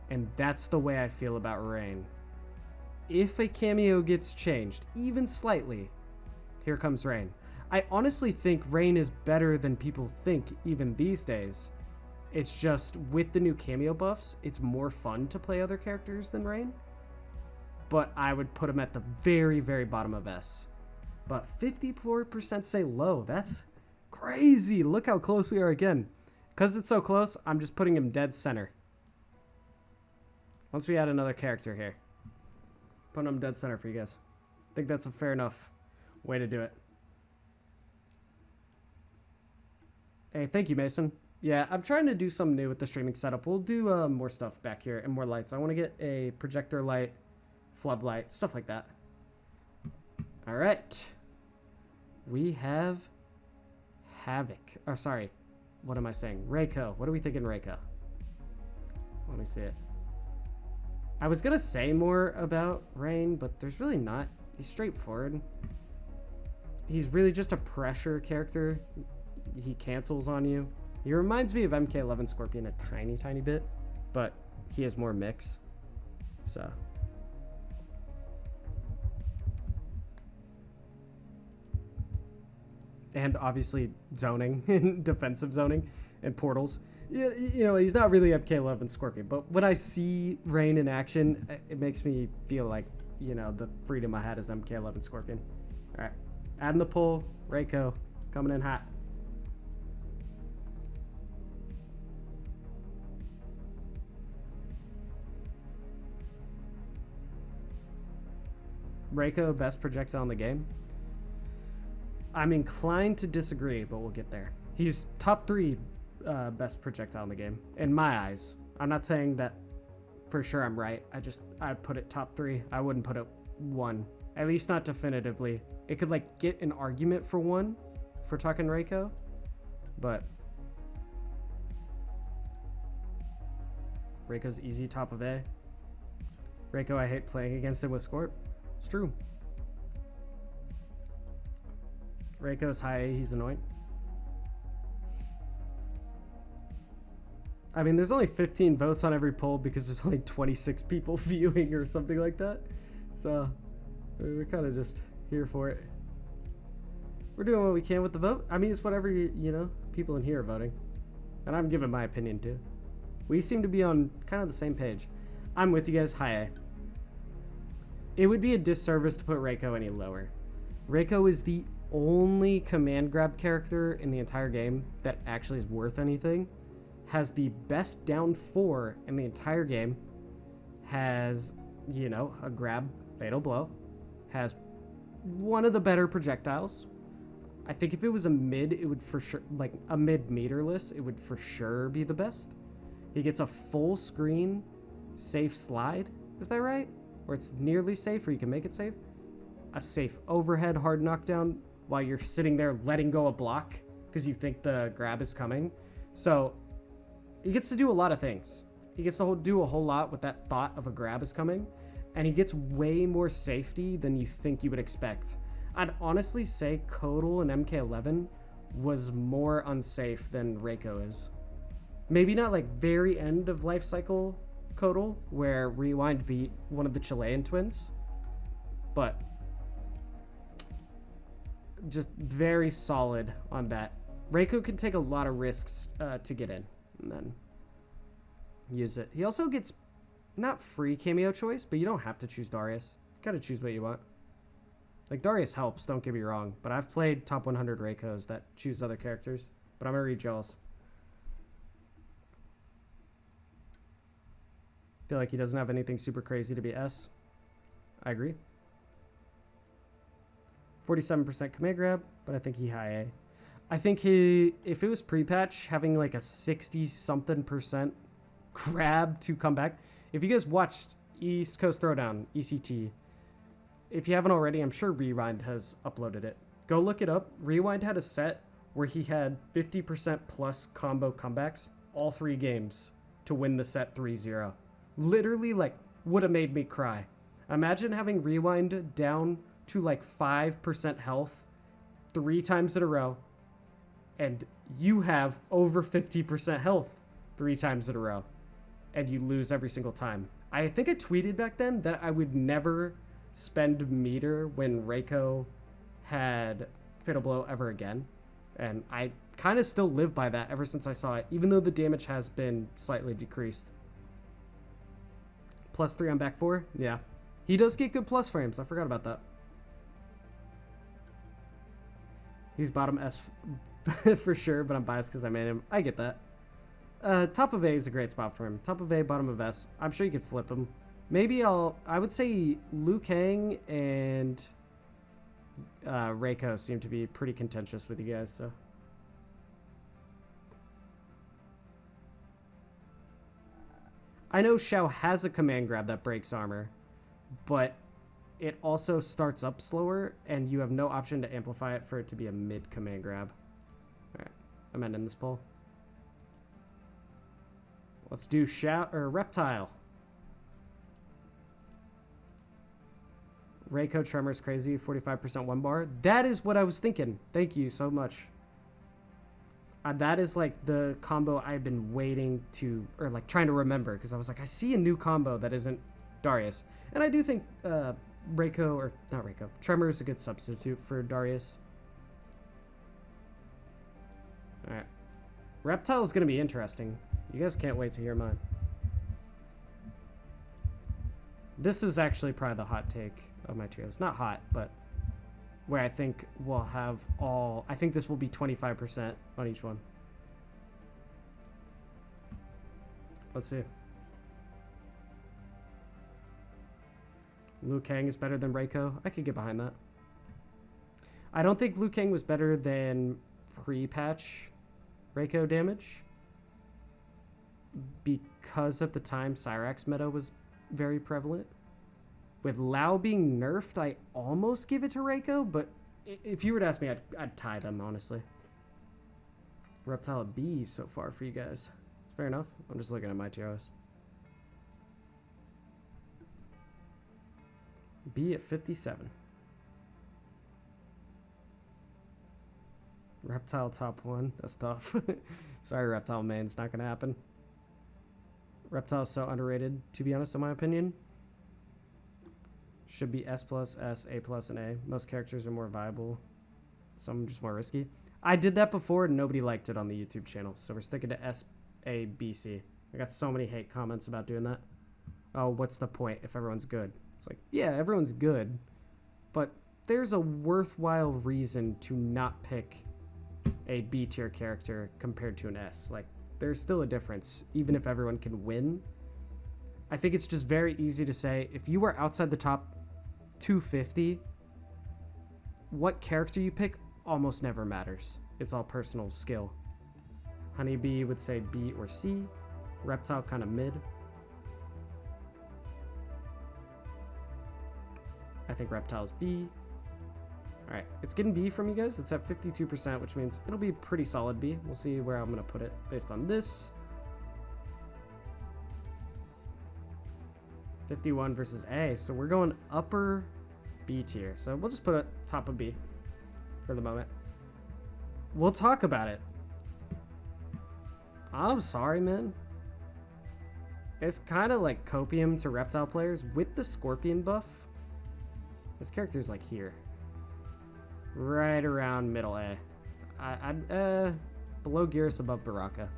And that's the way I feel about Rain. If a cameo gets changed, even slightly, here comes Rain. I honestly think Rain is better than people think even these days. It's just, with the new cameo buffs, it's more fun to play other characters than Rain. But I would put him at the very, very bottom of S. But 54% say low. That's crazy. Look how close we are again. Because it's so close, I'm just putting him dead center. Once we add another character here. Putting him dead center for you guys. I think that's a fair enough way to do it. Hey, thank you, Mason. Yeah, I'm trying to do something new with the streaming setup. We'll do more stuff back here and more lights. I want to get a projector light, floodlight, stuff like that. All right. We have Havik. Oh, sorry. What am I saying? Reiko. What are we thinking, Reiko? Let me see it. I was going to say more about Rain, but there's really not. He's straightforward. He's really just a pressure character. He cancels on you. He reminds me of MK11 Scorpion a tiny, tiny bit, but he has more mix. So. And obviously zoning, defensive zoning, and portals. You know, he's not really MK11 Scorpion, but when I see Rain in action, it makes me feel like, you know, the freedom I had as MK11 Scorpion. All right, adding the pull, Reiko, coming in hot. Reiko, best projectile in the game? I'm inclined to disagree, but we'll get there. He's top 3 best projectile in the game, in my eyes. I'm not saying that for sure I'm right. I'd put it top 3. I wouldn't put it 1. At least not definitively. It could, like, get an argument for 1 for talking Reiko, but Reiko's easy top of A. Reiko, I hate playing against him with Scorp. It's true. Reiko's high A, he's annoying. I mean, there's only 15 votes on every poll because there's only 26 people viewing or something like that. So, we're kind of just here for it. We're doing what we can with the vote. I mean, it's whatever, you know, people in here are voting. And I'm giving my opinion too. We seem to be on kind of the same page. I'm with you guys, high A. It would be a disservice to put Reiko any lower. Reiko is the only command grab character in the entire game that actually is worth anything. Has the best down 4 in the entire game. Has, you know, a grab fatal blow. Has one of the better projectiles. I think if it was a mid, it would for sure, like a mid meterless, it would for sure be the best. He gets a full screen safe slide. Is that right? Or it's nearly safe, or you can make it safe. A safe overhead hard knockdown while you're sitting there letting go a block because you think the grab is coming. So he gets to do a lot of things. He gets to do a whole lot with that thought of a grab is coming, and he gets way more safety than you think you would expect. I'd honestly say Kodal and MK11 was more unsafe than Reiko is. Maybe not like very end of life cycle Kotal, where Rewind beat one of the Chilean twins, but just very solid on that. Reiko can take a lot of risks to get in and then use it. He also gets not free cameo choice, but you don't have to choose Darius. You gotta choose what you want. Like, Darius helps, don't get me wrong, but I've played top 100 Reikos that choose other characters, but I'm gonna read Jaws. Feel like he doesn't have anything super crazy to be S. I agree. 47% command grab, but I think he high A. I think if it was pre-patch, having like a 60-something% grab to come back. If you guys watched East Coast Throwdown, ECT, if you haven't already, I'm sure Rewind has uploaded it. Go look it up. Rewind had a set where he had 50% plus combo comebacks all 3 games to win the set 3-0. Literally, like, would have made me cry. Imagine having Rewind down to like 5% health 3 times in a row, and you have over 50% health 3 times in a row, and you lose every single time. I think I tweeted back then that I would never spend meter when Reiko had Fatal Blow ever again, and I kind of still live by that ever since I saw it, even though the damage has been slightly decreased. +3 on back 4? Yeah. He does get good plus frames. I forgot about that. He's bottom S for sure, but I'm biased because I made him. I get that. Top of A is a great spot for him. Top of A, bottom of S. I'm sure you could flip him. Maybe I would say Liu Kang and Reiko seem to be pretty contentious with you guys, so. I know Shao has a command grab that breaks armor, but it also starts up slower, and you have no option to amplify it for it to be a mid command grab. Alright, I'm ending this poll. Let's do Shao or Reptile. Reiko Tremor's crazy, 45% 1 bar. That is what I was thinking. Thank you so much. That is like the combo I've been waiting to, or like trying to remember, because I was like, I see a new combo that isn't Darius. And I do think Reiko, or not Reiko, Tremor is a good substitute for Darius. Alright. Reptile is going to be interesting. You guys can't wait to hear mine. This is actually probably the hot take of my trios. Not hot, but where I think we'll have all... I think this will be 25% on each one. Let's see. Liu Kang is better than Reiko. I could get behind that. I don't think Liu Kang was better than pre-patch Reiko damage, because at the time Cyrax meta was very prevalent. With Lao being nerfed, I almost give it to Reiko, but if you were to ask me, I'd tie them, honestly. Reptile B so far for you guys. Fair enough. I'm just looking at my TOS. B at 57. Reptile top 1. That's tough. Sorry, Reptile main. It's not going to happen. Reptile is so underrated, to be honest, in my opinion. Should be S+, S, A+, and A. Most characters are more viable. Some just more risky. I did that before, and nobody liked it on the YouTube channel. So we're sticking to S, A, B, C. I got so many hate comments about doing that. Oh, what's the point if everyone's good? It's like, yeah, everyone's good. But there's a worthwhile reason to not pick a B tier character compared to an S. Like, there's still a difference, even if everyone can win. I think it's just very easy to say, if you are outside the top 250, what character you pick almost never matters. It's all personal skill. Honeybee would say B or C. Reptile kind of mid. I think Reptile's B. Alright, it's getting B from you guys. It's at 52%, which means it'll be pretty solid B. We'll see where I'm going to put it based on this. 51 versus A. So we're going upper B tier. So we'll just put it top of B for the moment. we'll talk about it. I'm sorry, man. It's kind of like copium to Reptile players with the Scorpion buff. This character's like here. Right around middle A. Below Geras, above Baraka.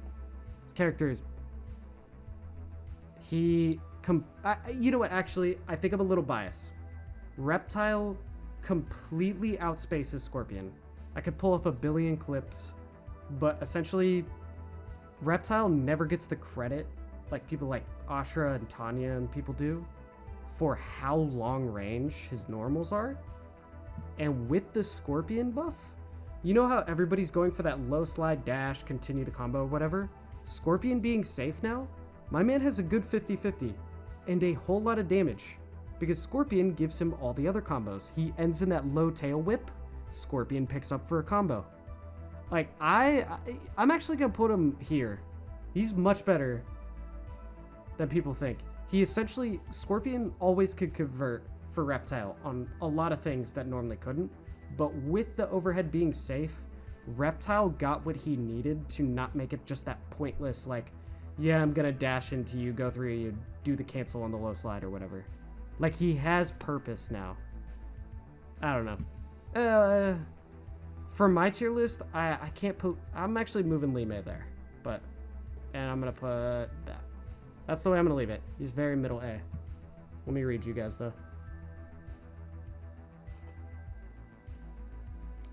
This character is... you know what, actually, I think I'm a little biased. Reptile completely outspaces Scorpion. I could pull up a billion clips, but essentially, Reptile never gets the credit like people like Ashra and Tanya and people do for how long range his normals are. And with the Scorpion buff, you know how everybody's going for that low slide dash, continue the combo, whatever? Scorpion being safe now, my man has a good 50-50 and a whole lot of damage because Scorpion gives him all the other combos. He ends in that low tail whip, Scorpion picks up for a combo. Like, I'm actually gonna put him here. He's much better than people think. He essentially, Scorpion always could convert for Reptile on a lot of things that normally couldn't, but with the overhead being safe, Reptile got what he needed to not make it just that pointless, like, yeah, I'm gonna dash into you, go through you, do the cancel on the low slide or whatever. Like, he has purpose now. I don't know. For my tier list, I can't put, I'm actually moving Li Mei there, but, and I'm gonna put that. That's the way I'm gonna leave it. He's very middle A. Let me read you guys though.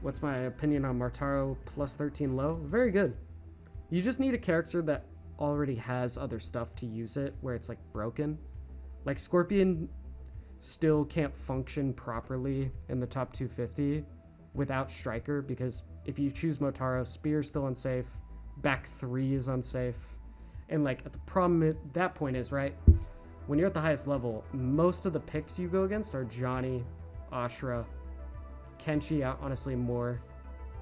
What's my opinion on Martaro plus 13 low? Very good. You just need a character that already has other stuff to use it where it's like broken. Like Scorpion still can't function properly in the top 250 without Striker, because if you choose Motaro, Spear's still unsafe, back 3 is unsafe. And like the problem at that point is, right, when you're at the highest level, most of the picks you go against are Johnny, Ashra, Kenshi, honestly more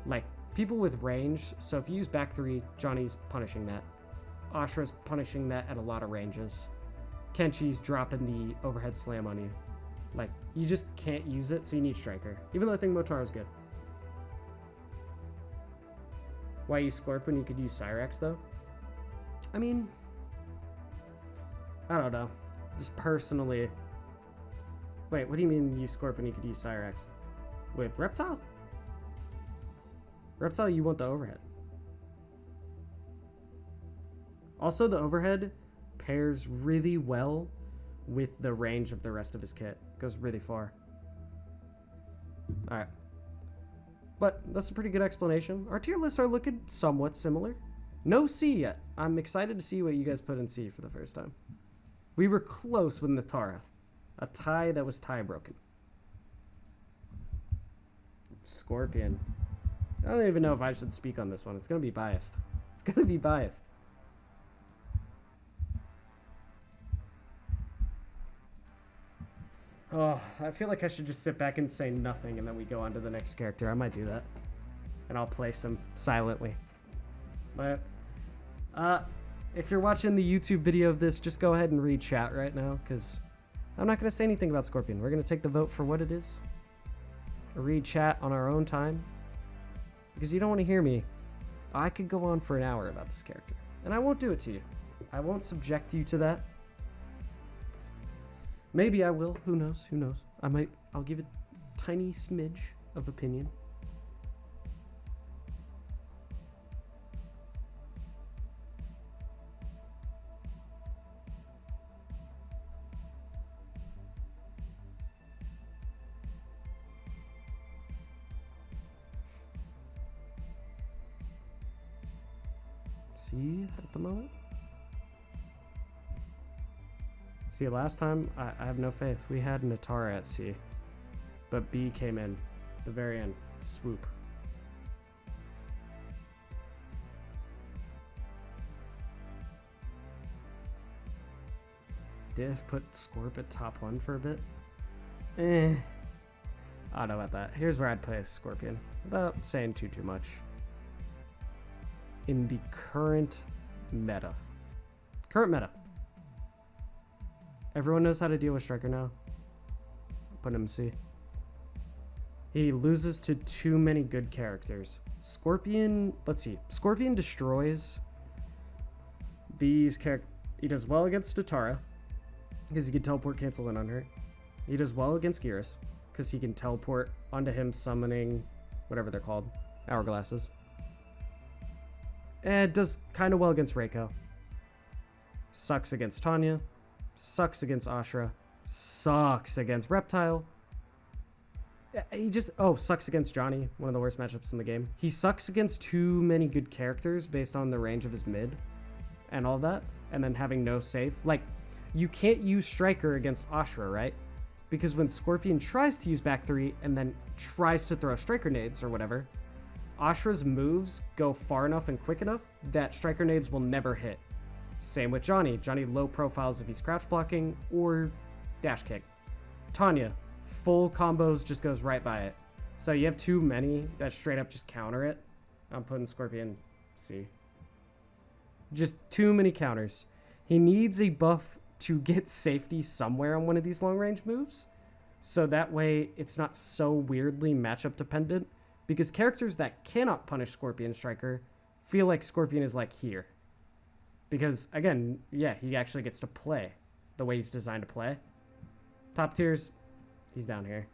like people with range. So if you use back 3, Johnny's punishing that. Ashra's punishing that at a lot of ranges. Kenshi's dropping the overhead slam on you. Like, you just can't use it, so you need Striker. Even though I think Motaro's good. Why use Scorpion? You could use Cyrax though. I mean, I don't know. Just personally. Wait, what do you mean use Scorpion? You could use Cyrax with Reptile? Reptile, you want the overhead. Also, the overhead pairs really well with the range of the rest of his kit. Goes really far. Alright. But that's a pretty good explanation. Our tier lists are looking somewhat similar. No C yet. I'm excited to see what you guys put in C for the first time. We were close with Nitara. A tie that was tie broken. Scorpion. I don't even know if I should speak on this one. It's going to be biased. It's going to be biased. Oh, I feel like I should just sit back and say nothing and then we go on to the next character. I might do that. And I'll place him silently. But, if you're watching the YouTube video of this, just go ahead and read chat right now, because I'm not going to say anything about Scorpion. We're going to take the vote for what it is. Read chat on our own time, because you don't want to hear me. I could go on for an hour about this character, and I won't do it to you. I won't subject you to that. Maybe I will. Who knows? Who knows? I'll give a tiny smidge of opinion. C at the moment. See, last time, I have no faith. We had Nitara at C, but B came in the very end. Swoop. Diff put Scorp at top 1 for a bit. I don't know about that. Here's where I'd place Scorpion, without saying too much. In the current meta. Everyone knows how to deal with Striker now. Put him in C. He loses to too many good characters. Scorpion, let's see. Scorpion destroys these characters. He does well against Nitara, because he can teleport cancel in on her. He does well against Geras, because he can teleport onto him, summoning whatever they're called, hourglasses. And does kind of well against Reiko. Sucks against Tanya. Sucks against Ashra. Sucks against Reptile. He just, sucks against Johnny, one of the worst matchups in the game. He sucks against too many good characters based on the range of his mid and all that, and then having no safe. Like, you can't use Striker against Ashra, right? Because when Scorpion tries to use back 3 and then tries to throw Striker nades or whatever, Ashra's moves go far enough and quick enough that Striker nades will never hit. Same with Johnny. Johnny low profiles if he's crouch blocking or dash kick. Tanya, full combos, just goes right by it. So you have too many that straight up just counter it. I'm putting Scorpion C. Just too many counters. He needs a buff to get safety somewhere on one of these long range moves, so that way it's not so weirdly matchup dependent, because characters that cannot punish Scorpion Striker feel like Scorpion is like here. Because again, yeah, he actually gets to play the way he's designed to play. Top tiers, he's down here.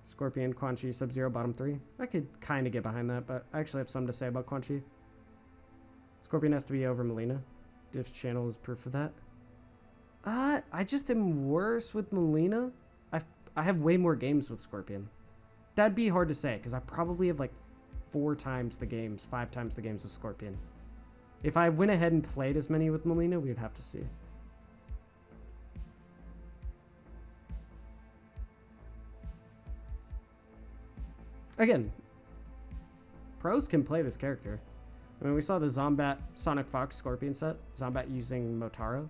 Scorpion, Quan Chi, Sub-Zero, bottom 3. I could kind of get behind that, but I actually have something to say about Quan Chi. Scorpion has to be over Mileena. Diff's channel is proof of that. I just am worse with Mileena. I have way more games with Scorpion. That'd be hard to say, because I probably have like 5 times the games with Scorpion. If I went ahead and played as many with Mileena, we'd have to see. Again, pros can play this character. I mean, we saw the Zombat Sonic Fox Scorpion set. Zombat using Motaro.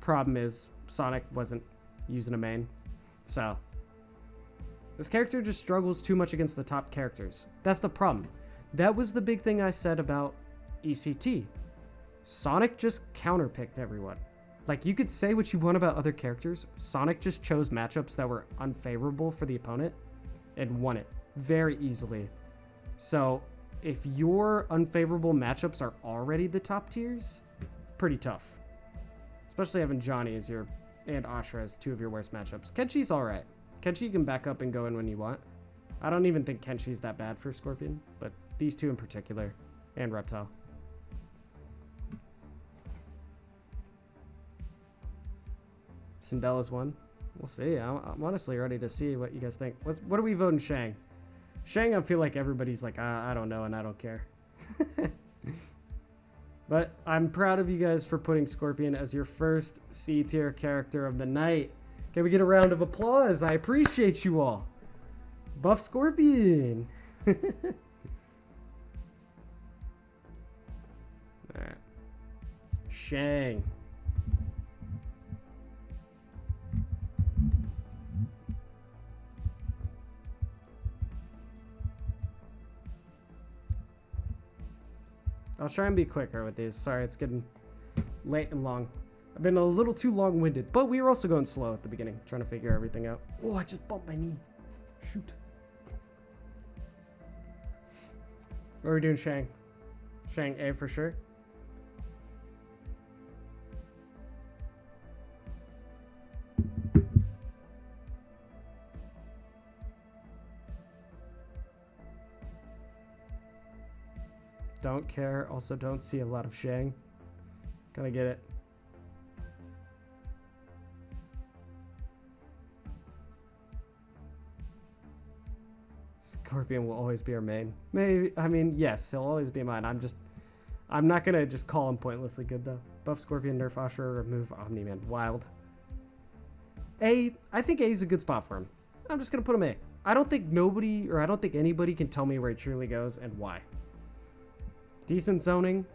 Problem is, Sonic wasn't using a main. So, this character just struggles too much against the top characters. That's the problem. That was the big thing I said about ECT. Sonic just counterpicked everyone. Like, you could say what you want about other characters. Sonic just chose matchups that were unfavorable for the opponent and won it very easily. So, if your unfavorable matchups are already the top tiers, pretty tough. Especially having Johnny as your, and Ashra as 2 of your worst matchups. Kenshi's alright. Kenshi you can back up and go in when you want. I don't even think Kenshi's that bad for Scorpion, but these 2 in particular, and Reptile. Cinderella's 1. We'll see. I'm honestly ready to see what you guys think. What are we voting Shang? Shang, I feel like everybody's like, I don't know and I don't care. But I'm proud of you guys for putting Scorpion as your first C tier character of the night. Can we get a round of applause? I appreciate you all. Buff Scorpion. Alright. Shang. I'll try and be quicker with these. Sorry, it's getting late and long. I've been a little too long-winded, but we were also going slow at the beginning, trying to figure everything out. Oh, I just bumped my knee. Shoot. What are we doing, Shang? Shang A for sure. Don't care. Also, don't see a lot of Shang. Gonna get it. Scorpion will always be our main. Maybe. I mean, yes, he'll always be mine. I'm not gonna just call him pointlessly good though. Buff Scorpion, nerf Ashra, remove Omni-Man. Wild. A. I think A is a good spot for him. I'm just gonna put him A. I don't think anybody can tell me where he truly goes and why. Decent zoning,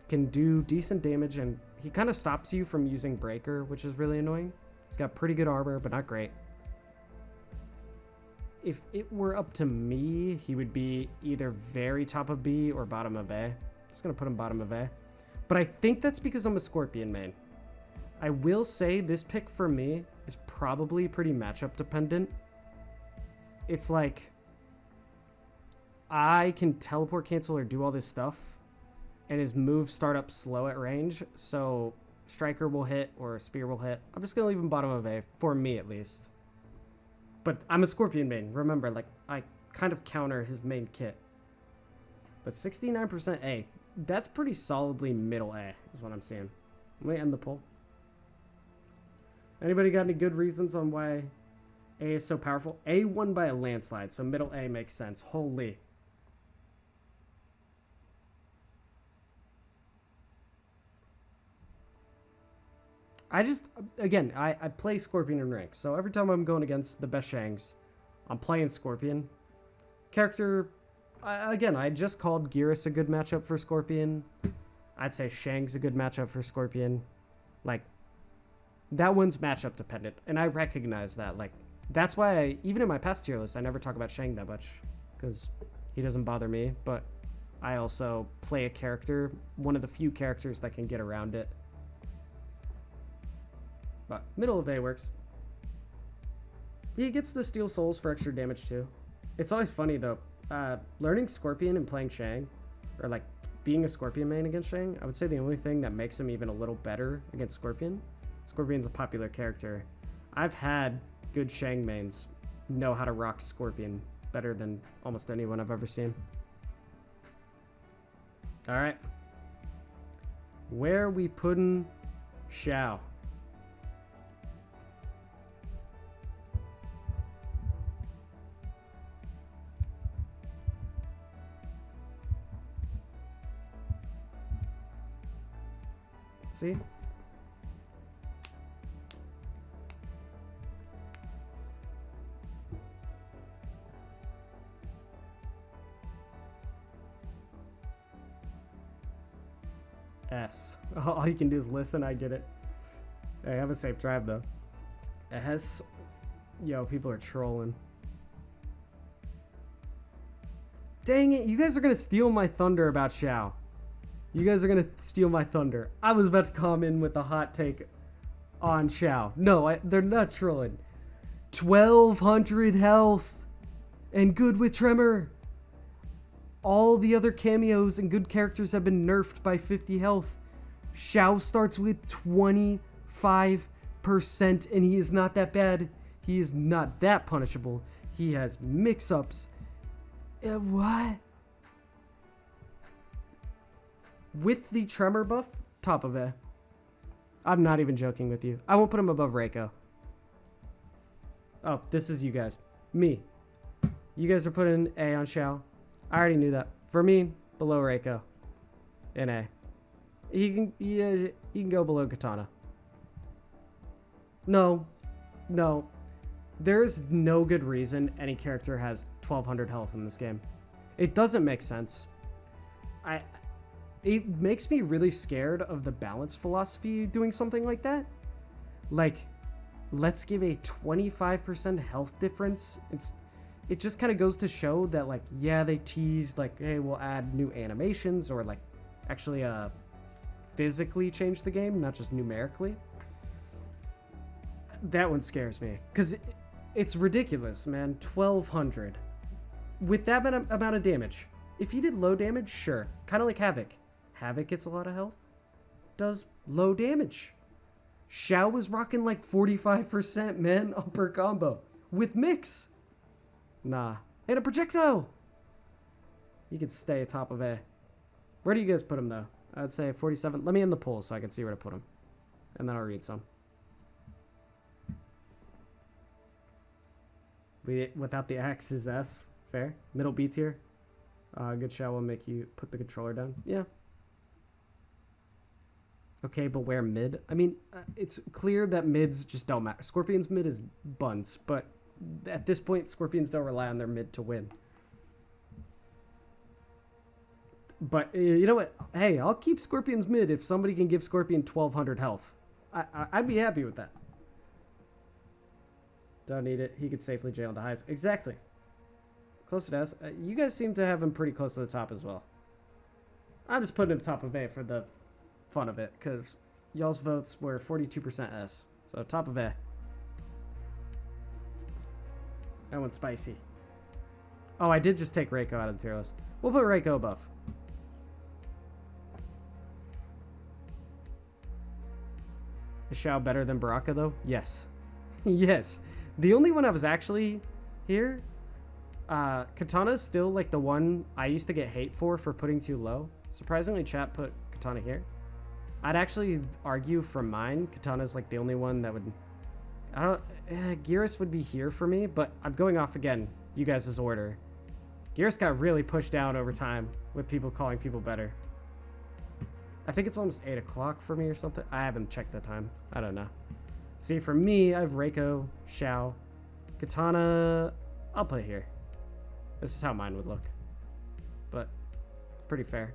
can do decent damage, and he kind of stops you from using Breaker, which is really annoying. He's got pretty good armor, but not great. If it were up to me, he would be either very top of B or bottom of A. Just gonna put him bottom of A. But I think that's because I'm a Scorpion main. I will say this pick for me is probably pretty matchup dependent. It's like I can teleport, cancel, or do all this stuff, and his moves start up slow at range, so Striker will hit or Spear will hit. I'm just going to leave him bottom of A, for me at least. But I'm a Scorpion main. Remember, like, I kind of counter his main kit. But 69% A, that's pretty solidly middle A, is what I'm seeing. Let me end the poll. Anybody got any good reasons on why A is so powerful? A won by a landslide, so middle A makes sense. Holy. I play Scorpion in ranks, so every time I'm going against the best Shangs, I'm playing Scorpion. Character, I just called Geras a good matchup for Scorpion. I'd say Shang's a good matchup for Scorpion. Like, that one's matchup dependent, and I recognize that. Like, that's why even in my past tier list, I never talk about Shang that much, because he doesn't bother me, but I also play a character, one of the few characters that can get around it. But middle of A works. He gets the Steel Souls for extra damage too. It's always funny though. Learning Scorpion and playing Shang, or like being a Scorpion main against Shang, I would say the only thing that makes him even a little better against Scorpion. Scorpion's a popular character. I've had good Shang mains know how to rock Scorpion better than almost anyone I've ever seen. Alright. Where we putting Shao? See? S. All you can do is listen, I get it. Hey, have a safe drive though. S. Yo, people are trolling. Dang it, you guys are gonna steal my thunder about Shao. You guys are gonna steal my thunder. I was about to come in with a hot take on Shao. No, they're not trolling. 1200 health and good with Tremor. All the other cameos and good characters have been nerfed by 50 health. Shao starts with 25% and he is not that bad. He is not that punishable. He has mix-ups. What? With the Tremor buff, top of A. I'm not even joking with you. I won't put him above Reiko. Oh, this is you guys. Me. You guys are putting A on Shao. I already knew that. For me, below Reiko. In A. He can go below Kitana. No. There's no good reason any character has 1200 health in this game. It doesn't make sense. It makes me really scared of the balance philosophy doing something like that. Like, let's give a 25% health difference. It just kind of goes to show that, like, yeah, they teased, like, hey, we'll add new animations or, like, actually physically change the game, not just numerically. That one scares me because it's ridiculous, man. 1200 with that amount of damage. If you did low damage, sure, kind of like Havik. Havik gets a lot of health, does low damage. Shao was rocking like 45%, man, upper combo with mix. Nah, and a projectile. You can stay atop of A. Where do you guys put him though? I'd say 47. Let me end the poll so I can see where to put him, and then I'll read some. Without the axe is S. Fair. Middle B tier. Good Shao will make you put the controller down. Yeah. Okay, but where mid? I mean, it's clear that mids just don't matter. Scorpion's mid is buns, but at this point, Scorpions don't rely on their mid to win. But you know what? Hey, I'll keep Scorpion's mid if somebody can give Scorpion 1200 health. I'd be happy with that. Don't need it. He could safely jail the highs. Exactly. Close to S. You guys seem to have him pretty close to the top as well. I'm just putting him top of A for the fun of it because y'all's votes were 42% S. So top of A. That one's spicy. Oh, I did just take Reiko out of the tier list. We'll put Reiko above. Is Shao better than Baraka, though? Yes. Yes. The only one I was actually here, Kitana's still, like, the one I used to get hate for putting too low. Surprisingly, chat put Kitana here. I'd actually argue for mine, Kitana's, like, the only one that would... Geras would be here for me, but I'm going off again, you guys' order. Geras got really pushed down over time with people calling people better. I think it's almost 8 o'clock for me or something. I haven't checked the time. I don't know. See, for me, I have Reiko, Shao, Kitana. I'll put here. This is how mine would look. But it's pretty fair.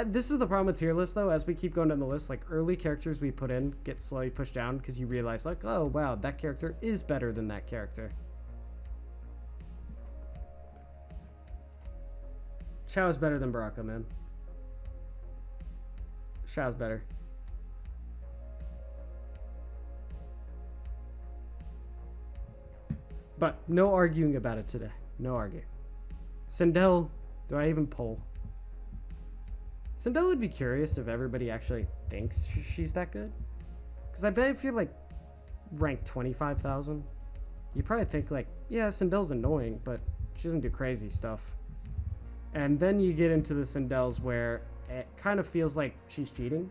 This is the problem with tier lists, though. As we keep going down the list, like, early characters we put in get slowly pushed down because you realize, like, oh, wow, that character is better than that character. Shao is better than Baraka, man. Shao's better. But no arguing about it today. No arguing. Sindel, do I even poll? Sindel would be curious if everybody actually thinks she's that good. Because I bet if you're like ranked 25,000, you probably think like, yeah, Sindel's annoying, but she doesn't do crazy stuff. And then you get into the Sindels where it kind of feels like she's cheating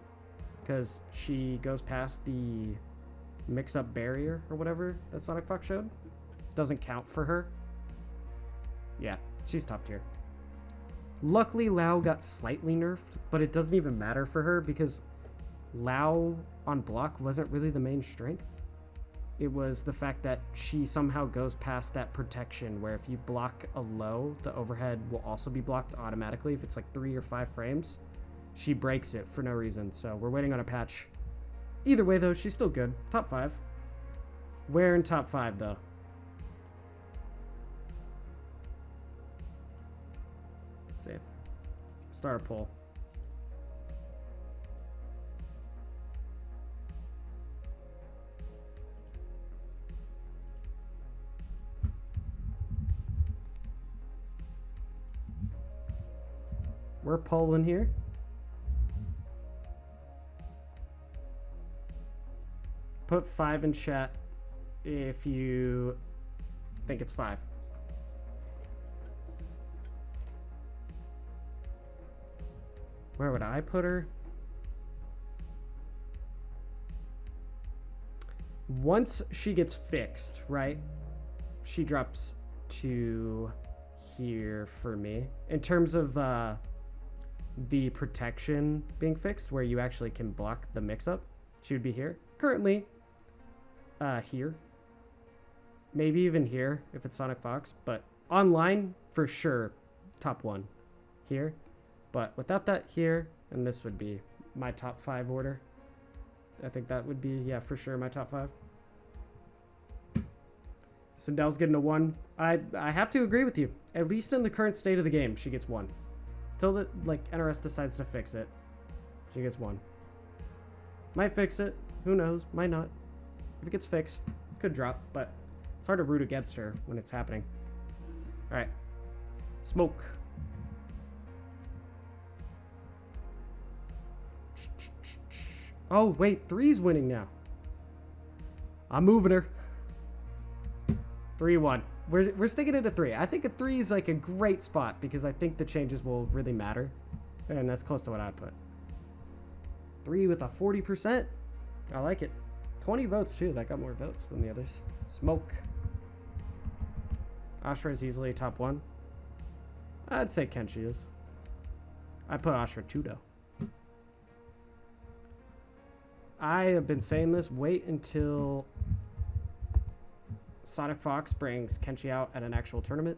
because she goes past the mix-up barrier or whatever that Sonic Fox showed. Doesn't count for her. Yeah, she's top tier. Luckily, Lao got slightly nerfed, but it doesn't even matter for her because Lao on block wasn't really the main strength. It was the fact that she somehow goes past that protection where if you block a low, the overhead will also be blocked automatically if it's like 3 or 5 frames. She breaks it for no reason, so we're waiting on a patch. Either way, though, she's still good. Top 5. Where in top 5, though? Let's see. Start a poll. We're polling here. Put 5 in chat if you think it's 5. Where would I put her? Once she gets fixed, right? She drops to here for me. In terms of the protection being fixed, where you actually can block the mix-up, she would be here. Currently, here. Maybe even here if it's Sonic Fox, but online, for sure, top 1 here. But without that here, and this would be my top 5 order. I think that would be, yeah, for sure, my top 5. Sindel's getting a 1. I have to agree with you. At least in the current state of the game, she gets 1. Until the, like, NRS decides to fix it, she gets 1. Might fix it. Who knows? Might not. If it gets fixed, could drop, but it's hard to root against her when it's happening. All right. Smoke. Oh, wait. 3's winning now. I'm moving her. 3-1. We're sticking it at 3. I think a 3 is like a great spot because I think the changes will really matter. And that's close to what I'd put. 3 with a 40%. I like it. 20 votes too. That got more votes than the others. Smoke. Ashra is easily top 1. I'd say Kenshi is. I put Ashra 2 though. I have been saying this. Wait until Sonic Fox brings Kenshi out at an actual tournament,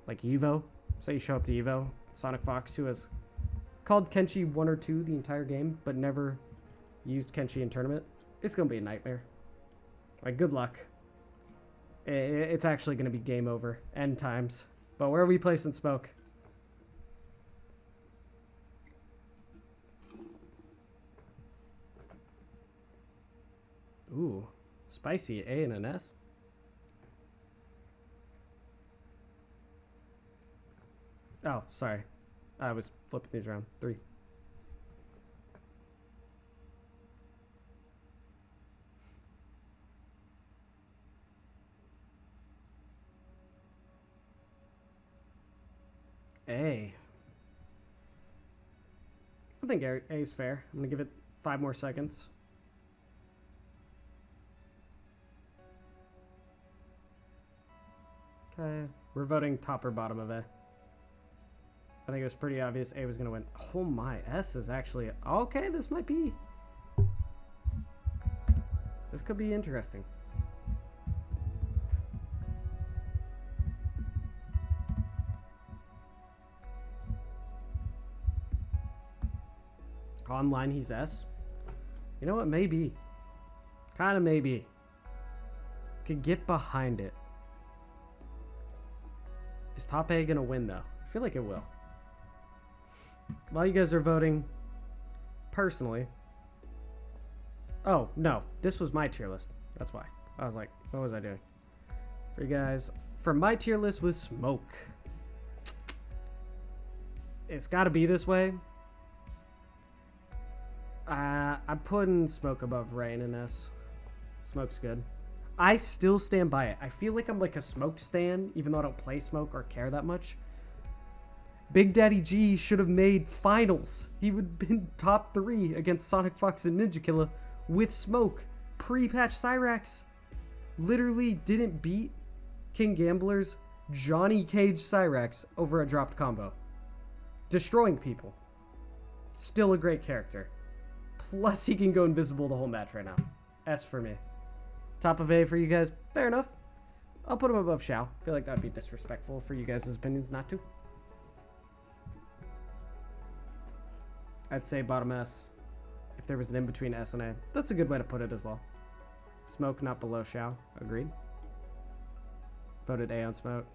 like Evo. Say you show up to Evo, Sonic Fox, who has called Kenshi 1 or 2 the entire game, but never used Kenshi in tournament. It's gonna be a nightmare. Like, good luck. It's actually gonna be game over. End times. But where are we placing Smoke? Spicy A and an S. Oh, sorry. I was flipping these around. 3. A. I think A is fair. I'm going to give it 5 more seconds. Okay. We're voting top or bottom of A. I think it was pretty obvious A was going to win. Oh my, S is actually... Okay, this might be... This could be interesting. Online, he's S. You know what? Maybe. Kind of maybe. Could get behind it. Is top A going to win, though? I feel like it will. While you guys are voting, personally... Oh, no. This was my tier list. That's why. I was like, what was I doing? For you guys, for my tier list was Smoke. It's got to be this way. I'm putting Smoke above Rain and S. Smoke's good. I still stand by it. I feel like I'm like a Smoke stan, even though I don't play Smoke or care that much. Big Daddy G should have made finals. He would have been top 3 against Sonic Fox and Ninja Killer with Smoke. Pre-patch Cyrax literally didn't beat King Gambler's Johnny Cage Cyrax over a dropped combo. Destroying people. Still a great character. Plus, he can go invisible the whole match right now. S for me. Top of A for you guys. Fair enough. I'll put him above Shao. I feel like that would be disrespectful for you guys' opinions not to. I'd say bottom S. If there was an in-between S and A. That's a good way to put it as well. Smoke not below Shao. Agreed. Voted A on Smoke.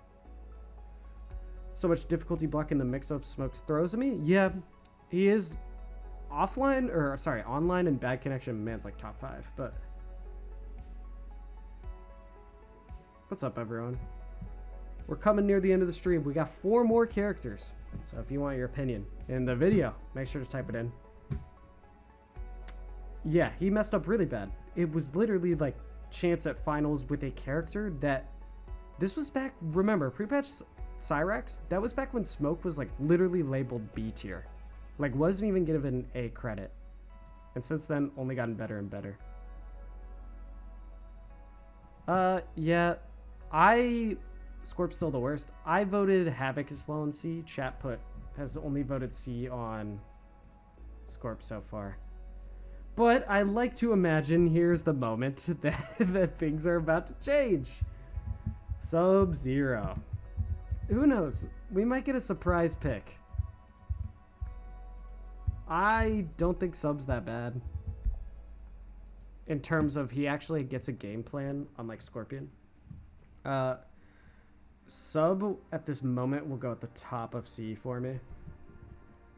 So much difficulty blocking the mix-up Smoke's throws at me? Yeah, he is... Offline, or sorry, online and bad connection, man's like top 5, but... What's up, everyone? We're coming near the end of the stream. We got 4 more characters. So if you want your opinion in the video, make sure to type it in. Yeah, he messed up really bad. It was literally like chance at finals with a character that... This was back, remember, pre-patch Cyrax? That was back when Smoke was like literally labeled B tier. Like, wasn't even given a credit. And since then, only gotten better and better. Yeah. Scorp's still the worst. I voted Havik as well in C. Chat has only voted C on Scorp so far. But I like to imagine here's the moment that things are about to change. Sub-Zero. Who knows? We might get a surprise pick. I don't think Sub's that bad. In terms of he actually gets a game plan, unlike Scorpion. Sub, at this moment, will go at the top of C for me.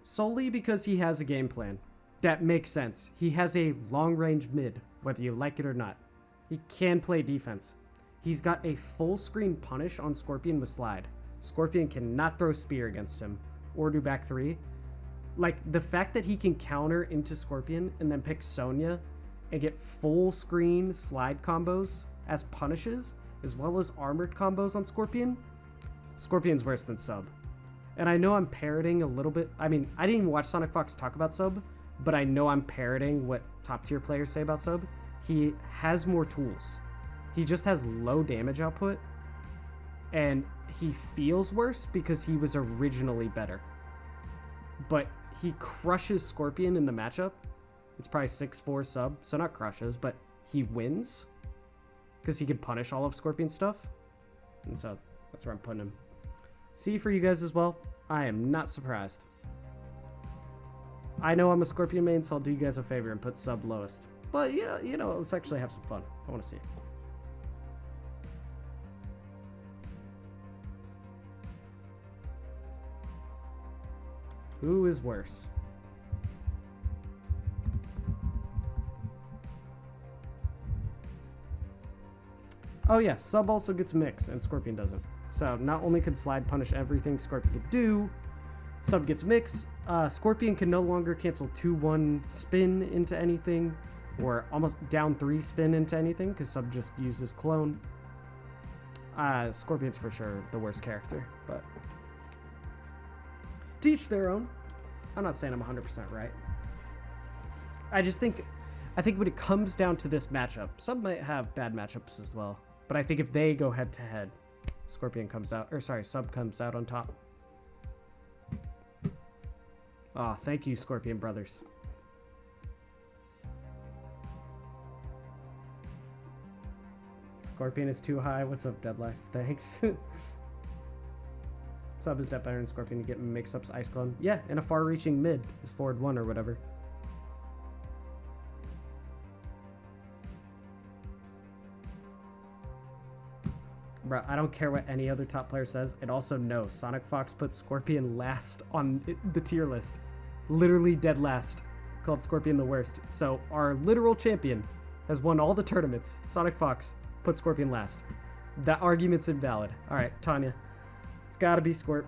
Solely because he has a game plan. That makes sense. He has a long-range mid, whether you like it or not. He can play defense. He's got a full-screen punish on Scorpion with Slide. Scorpion cannot throw Spear against him, or do back 3. Like, the fact that he can counter into Scorpion and then pick Sonya and get full screen slide combos as punishes, as well as armored combos on Scorpion, Scorpion's worse than Sub. And I know I'm parroting a little bit. I mean, I didn't even watch Sonic Fox talk about Sub, but I know I'm parroting what top tier players say about Sub. He has more tools. He just has low damage output, and he feels worse because he was originally better. But he crushes Scorpion in the matchup. It's probably 6-4 Sub, so not crushes, but he wins because he can punish all of Scorpion's stuff. And so that's where I'm putting him. C for you guys as well. I am not surprised. I know I'm a Scorpion main, so I'll do you guys a favor and put Sub lowest. But yeah, you know, let's actually have some fun. I want to see. Who is worse? Oh yeah, sub also gets mix and Scorpion doesn't. So not only can slide punish everything Scorpion can do, sub gets mix. Scorpion can no longer cancel 2-1 spin into anything, or almost down 3 spin into anything, because sub just uses clone. Scorpion's for sure the worst character, but to each their own. I'm not saying I'm 100% right. I think when it comes down to this matchup, some might have bad matchups as well, but I think if they go head to head, Scorpion comes out, or sorry, sub comes out on top. Oh, thank you, Scorpion brothers. Scorpion is too high. What's up, Deadlife? Thanks. Sub is Death Iron Scorpion to get mix-ups Ice Clone. Yeah, and a far-reaching mid is forward 1 or whatever. Bro, I don't care what any other top player says. And also, no, Sonic Fox puts Scorpion last on the tier list. Literally dead last. Called Scorpion the worst. So our literal champion has won all the tournaments. Sonic Fox put Scorpion last. That argument's invalid. All right, Tanya. It's gotta be Scorp.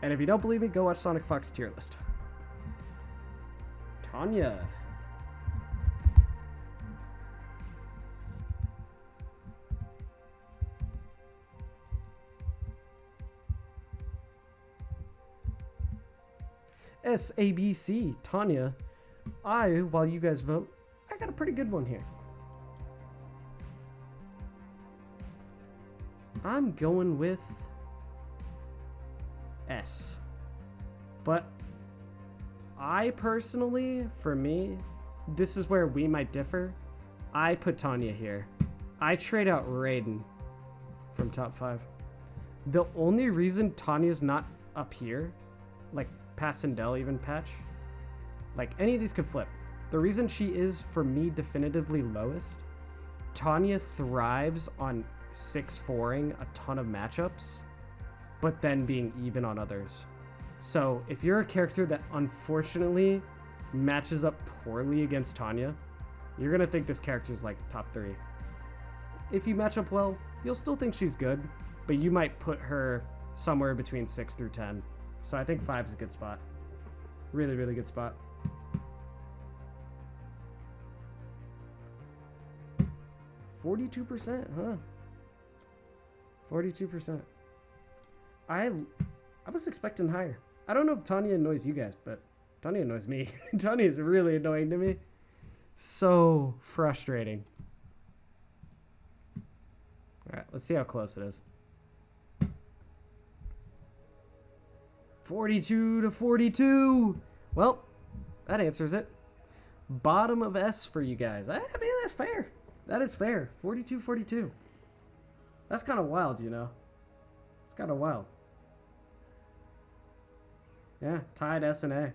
And if you don't believe me, go watch Sonic Fox tier list. Tanya. SABC, Tanya. While you guys vote, I got a pretty good one here. I'm going with S. But I personally, for me, this is where we might differ. I put Tanya here. I trade out Raiden from top 5. The only reason Tanya's not up here, like past Sindel even patch, like any of these could flip. The reason she is, for me, definitively lowest, Tanya thrives on 6-4ing a ton of matchups, but then being even on others. So if you're a character that unfortunately matches up poorly against Tanya, you're gonna think this character's like top 3. If you match up well, you'll still think she's good, but you might put her somewhere between 6 through 10. So I think 5 is a good spot. Really, really good spot. 42%, huh? 42%. I was expecting higher. I don't know if Tanya annoys you guys, but Tanya annoys me. Tanya is really annoying to me. So frustrating. All right, let's see how close it is. 42-42. Well, that answers it. Bottom of S for you guys. I mean, that's fair. That is fair. 42-42. That's kind of wild, you know. It's kind of wild. Yeah, tied S and A.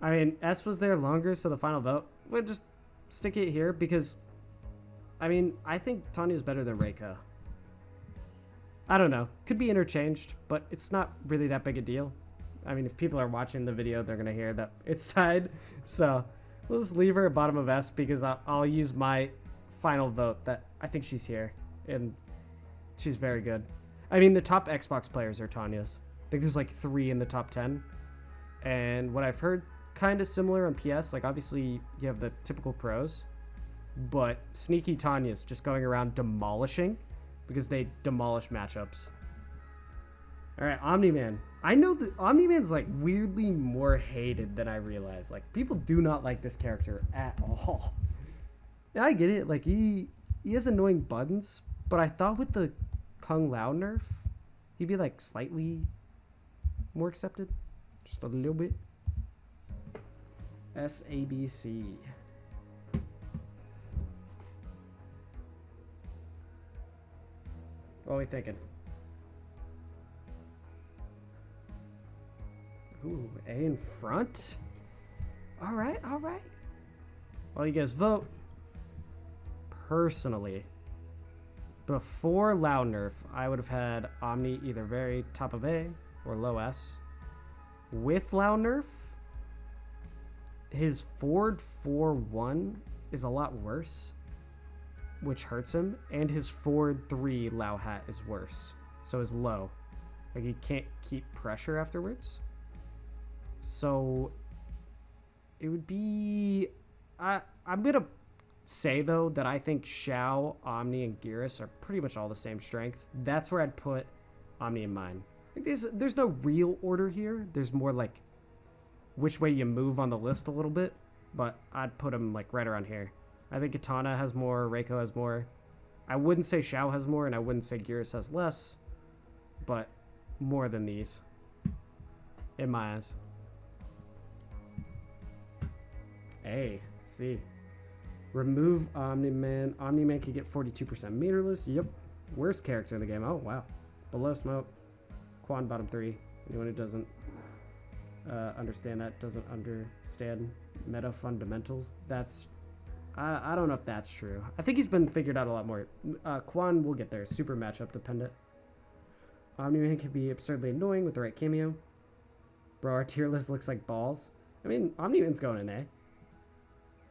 I mean, S was there longer, so the final vote. We'll just stick it here because, I mean, I think Tanya's better than Reiko. I don't know. Could be interchanged, but it's not really that big a deal. I mean, if people are watching the video, they're going to hear that it's tied. So we'll just leave her at bottom of S because I'll use my final vote that I think she's here. And she's very good. I mean, the top Xbox players are Tanya's. I think there's like 3 in the top 10. And what I've heard, kind of similar on PS. Like, obviously, you have the typical pros. But sneaky Tanya's just going around demolishing because they demolish matchups. All right, Omni-Man. I know that Omni-Man's like weirdly more hated than I realized. Like, people do not like this character at all. And I get it. Like, he has annoying buttons, but I thought with the Kung Lao nerf, he'd be like slightly more accepted. Just a little bit. SABC. What are we thinking? Ooh, A in front? All right, all right. Well, you guys vote. Personally, before Lao nerf, I would have had Omni either very top of A or low S. With Lao nerf, his forward 4-1 is a lot worse, which hurts him, and his forward 3 Lao hat is worse, so is low. Like, he can't keep pressure afterwards. So it would be... I'm going to say, though, that I think Shao, Omni, and Geras are pretty much all the same strength. That's where I'd put Omni in mine. Like, there's no real order here. There's more, like, which way you move on the list a little bit. But I'd put him, like, right around here. I think Kitana has more, Reiko has more. I wouldn't say Shao has more, and I wouldn't say Geras has less. But more than these. In my eyes. Hey, see. Remove Omni-Man. Omni-Man can get 42% meterless. Yep. Worst character in the game. Oh, wow. Below smoke. Quan bottom 3. Anyone who doesn't understand that doesn't understand meta fundamentals. That's... I don't know if that's true. I think he's been figured out a lot more. Quan, we'll get there. Super matchup dependent. Omni-Man can be absurdly annoying with the right cameo. Bro, our tier list looks like balls. I mean, Omni-Man's going in A.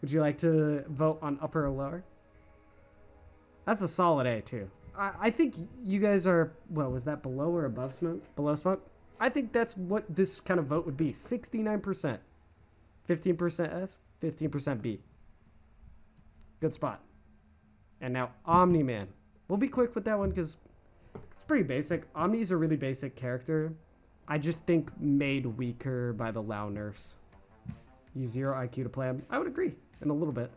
Would you like to vote on upper or lower? That's a solid A, too. I think you guys are... Well, was that below or above smoke? Below smoke? I think that's what this kind of vote would be. 69%. 15% S, 15% B. Good spot. And now Omni-Man. We'll be quick with that one because it's pretty basic. Omni's a really basic character. I just think made weaker by the Lao nerfs. Use 0 IQ to play him. I would agree in a little bit.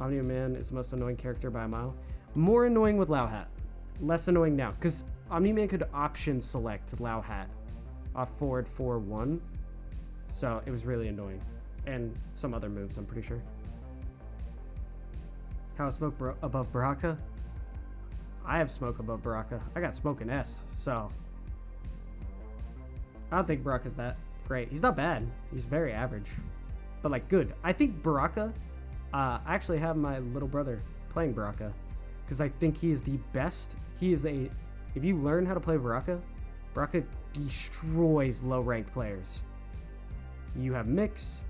Omni-Man is the most annoying character by a mile. More annoying with Lao Hat. Less annoying now because Omni-Man could option select Lao Hat off forward 4-1. So it was really annoying. And some other moves, I'm pretty sure. How is smoke above Baraka? I have smoke above Baraka. I got smoke in S, so... I don't think Baraka's that great. He's not bad. He's very average. But, like, good. I think Baraka... I actually have my little brother playing Baraka. Because I think he is the best. He is a... If you learn how to play Baraka, Baraka destroys low-ranked players. You have mix.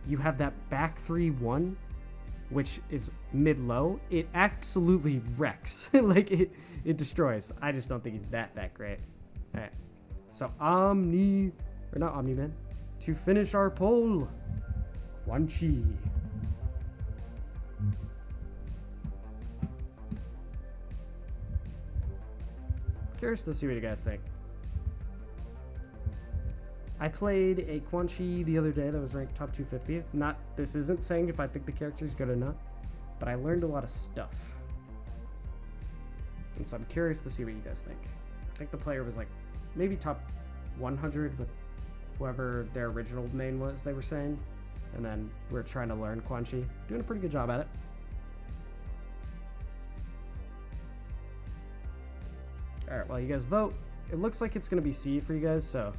You have that back 3-1, which is mid-low. It absolutely wrecks. Like, it destroys. I just don't think he's that great. All right. So, not Omni-Man. To finish our poll, Quan Chi. Curious to see what you guys think. I played a Quan Chi the other day that was ranked top 250. This isn't saying if I think the character is good or not, but I learned a lot of stuff. And so I'm curious to see what you guys think. I think the player was like maybe top 100 with whoever their original main was, they were saying. And then we're trying to learn Quan Chi. Doing a pretty good job at it. Alright, while you guys vote, it looks like it's going to be C for you guys, so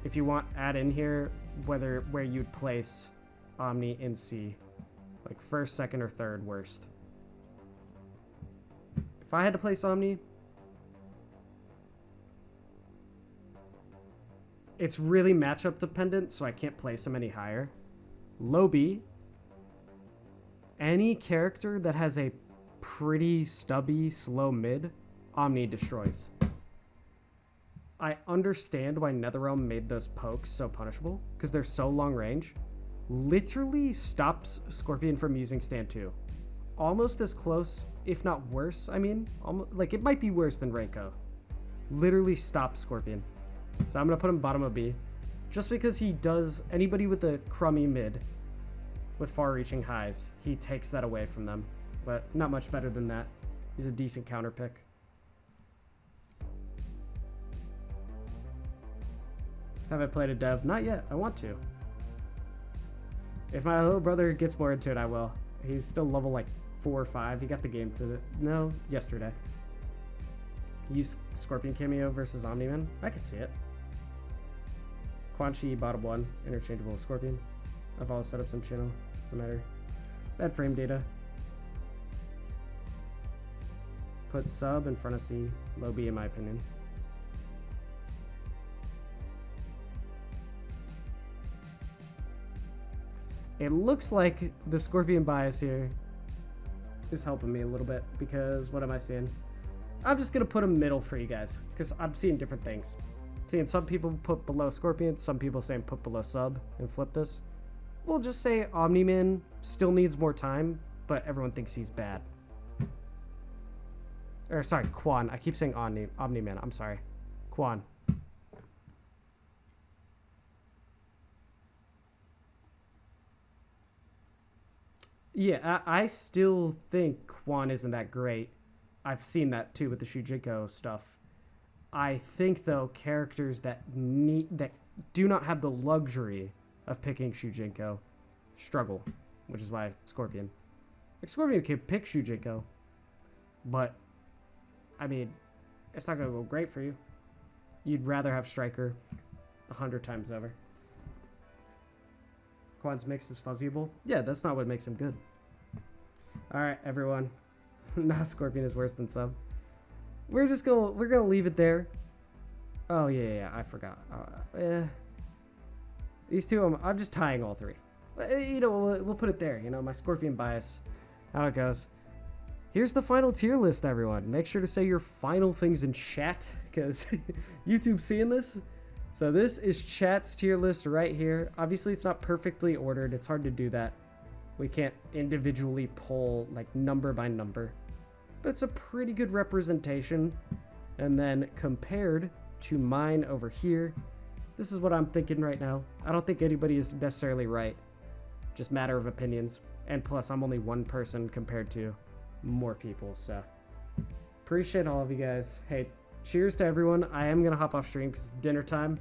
if you want, add in here where you'd place Omni in C. Like first, second, or third worst. If I had to place Omni, it's really matchup dependent, so I can't place him any higher. Low B, any character that has a pretty stubby, slow mid, Omni destroys. I understand why NetherRealm made those pokes so punishable, because they're so long range. Literally stops Scorpion from using stand 2. Almost as close, if not worse, I mean. Like, it might be worse than Reiko. Literally stops Scorpion. So I'm going to put him bottom of B. Just because he does, anybody with a crummy mid, with far-reaching highs, he takes that away from them. But not much better than that. He's a decent counter pick. Have I played a dev? Not yet. I want to. If my little brother gets more into it, I will. He's still level like 4 or 5. He got the game yesterday. Use Scorpion cameo versus Omni-Man. I could see it. Quan Chi bottom 1, interchangeable with Scorpion. I've always set up some channel, no matter. Bad frame data. Put sub in front of C, low B in my opinion. It looks like the Scorpion bias here is helping me a little bit, because what am I seeing? I'm just gonna put a middle for you guys, because I'm seeing different things. Seeing some people put below Scorpion, some people saying put below Sub, and flip this. We'll just say Omni-Man still needs more time, but everyone thinks he's bad. Or sorry, Quan. I keep saying Omni-Man. I'm sorry. Quan. Yeah, I still think Quan isn't that great. I've seen that too with the Shujinko stuff. I think though characters that do not have the luxury of picking Shujinko struggle, which is why Scorpion. Like Scorpion can pick Shujinko, but I mean, it's not gonna go great for you. You'd rather have Striker 100 times over. Quan's mix is fuzzyable. Yeah, that's not what makes him good. Alright, everyone. Nah, Scorpion is worse than Sub. We're gonna leave it there. Oh yeah, I forgot. These two, I'm just tying all three. You know, we'll put it there. You know, my Scorpion bias. How it goes. Here's the final tier list, everyone. Make sure to say your final things in chat, because YouTube's seeing this. So this is chat's tier list right here. Obviously, it's not perfectly ordered. It's hard to do that. We can't individually pull like number by number. But it's a pretty good representation. And then compared to mine over here, this is what I'm thinking right now. I don't think anybody is necessarily right. Just matter of opinions. And plus, I'm only one person compared to more people. So appreciate all of you guys. Hey, cheers to everyone. I am going to hop off stream because it's dinner time.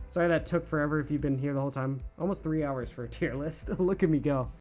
Sorry that took forever if you've been here the whole time. Almost 3 hours for a tier list. Look at me go.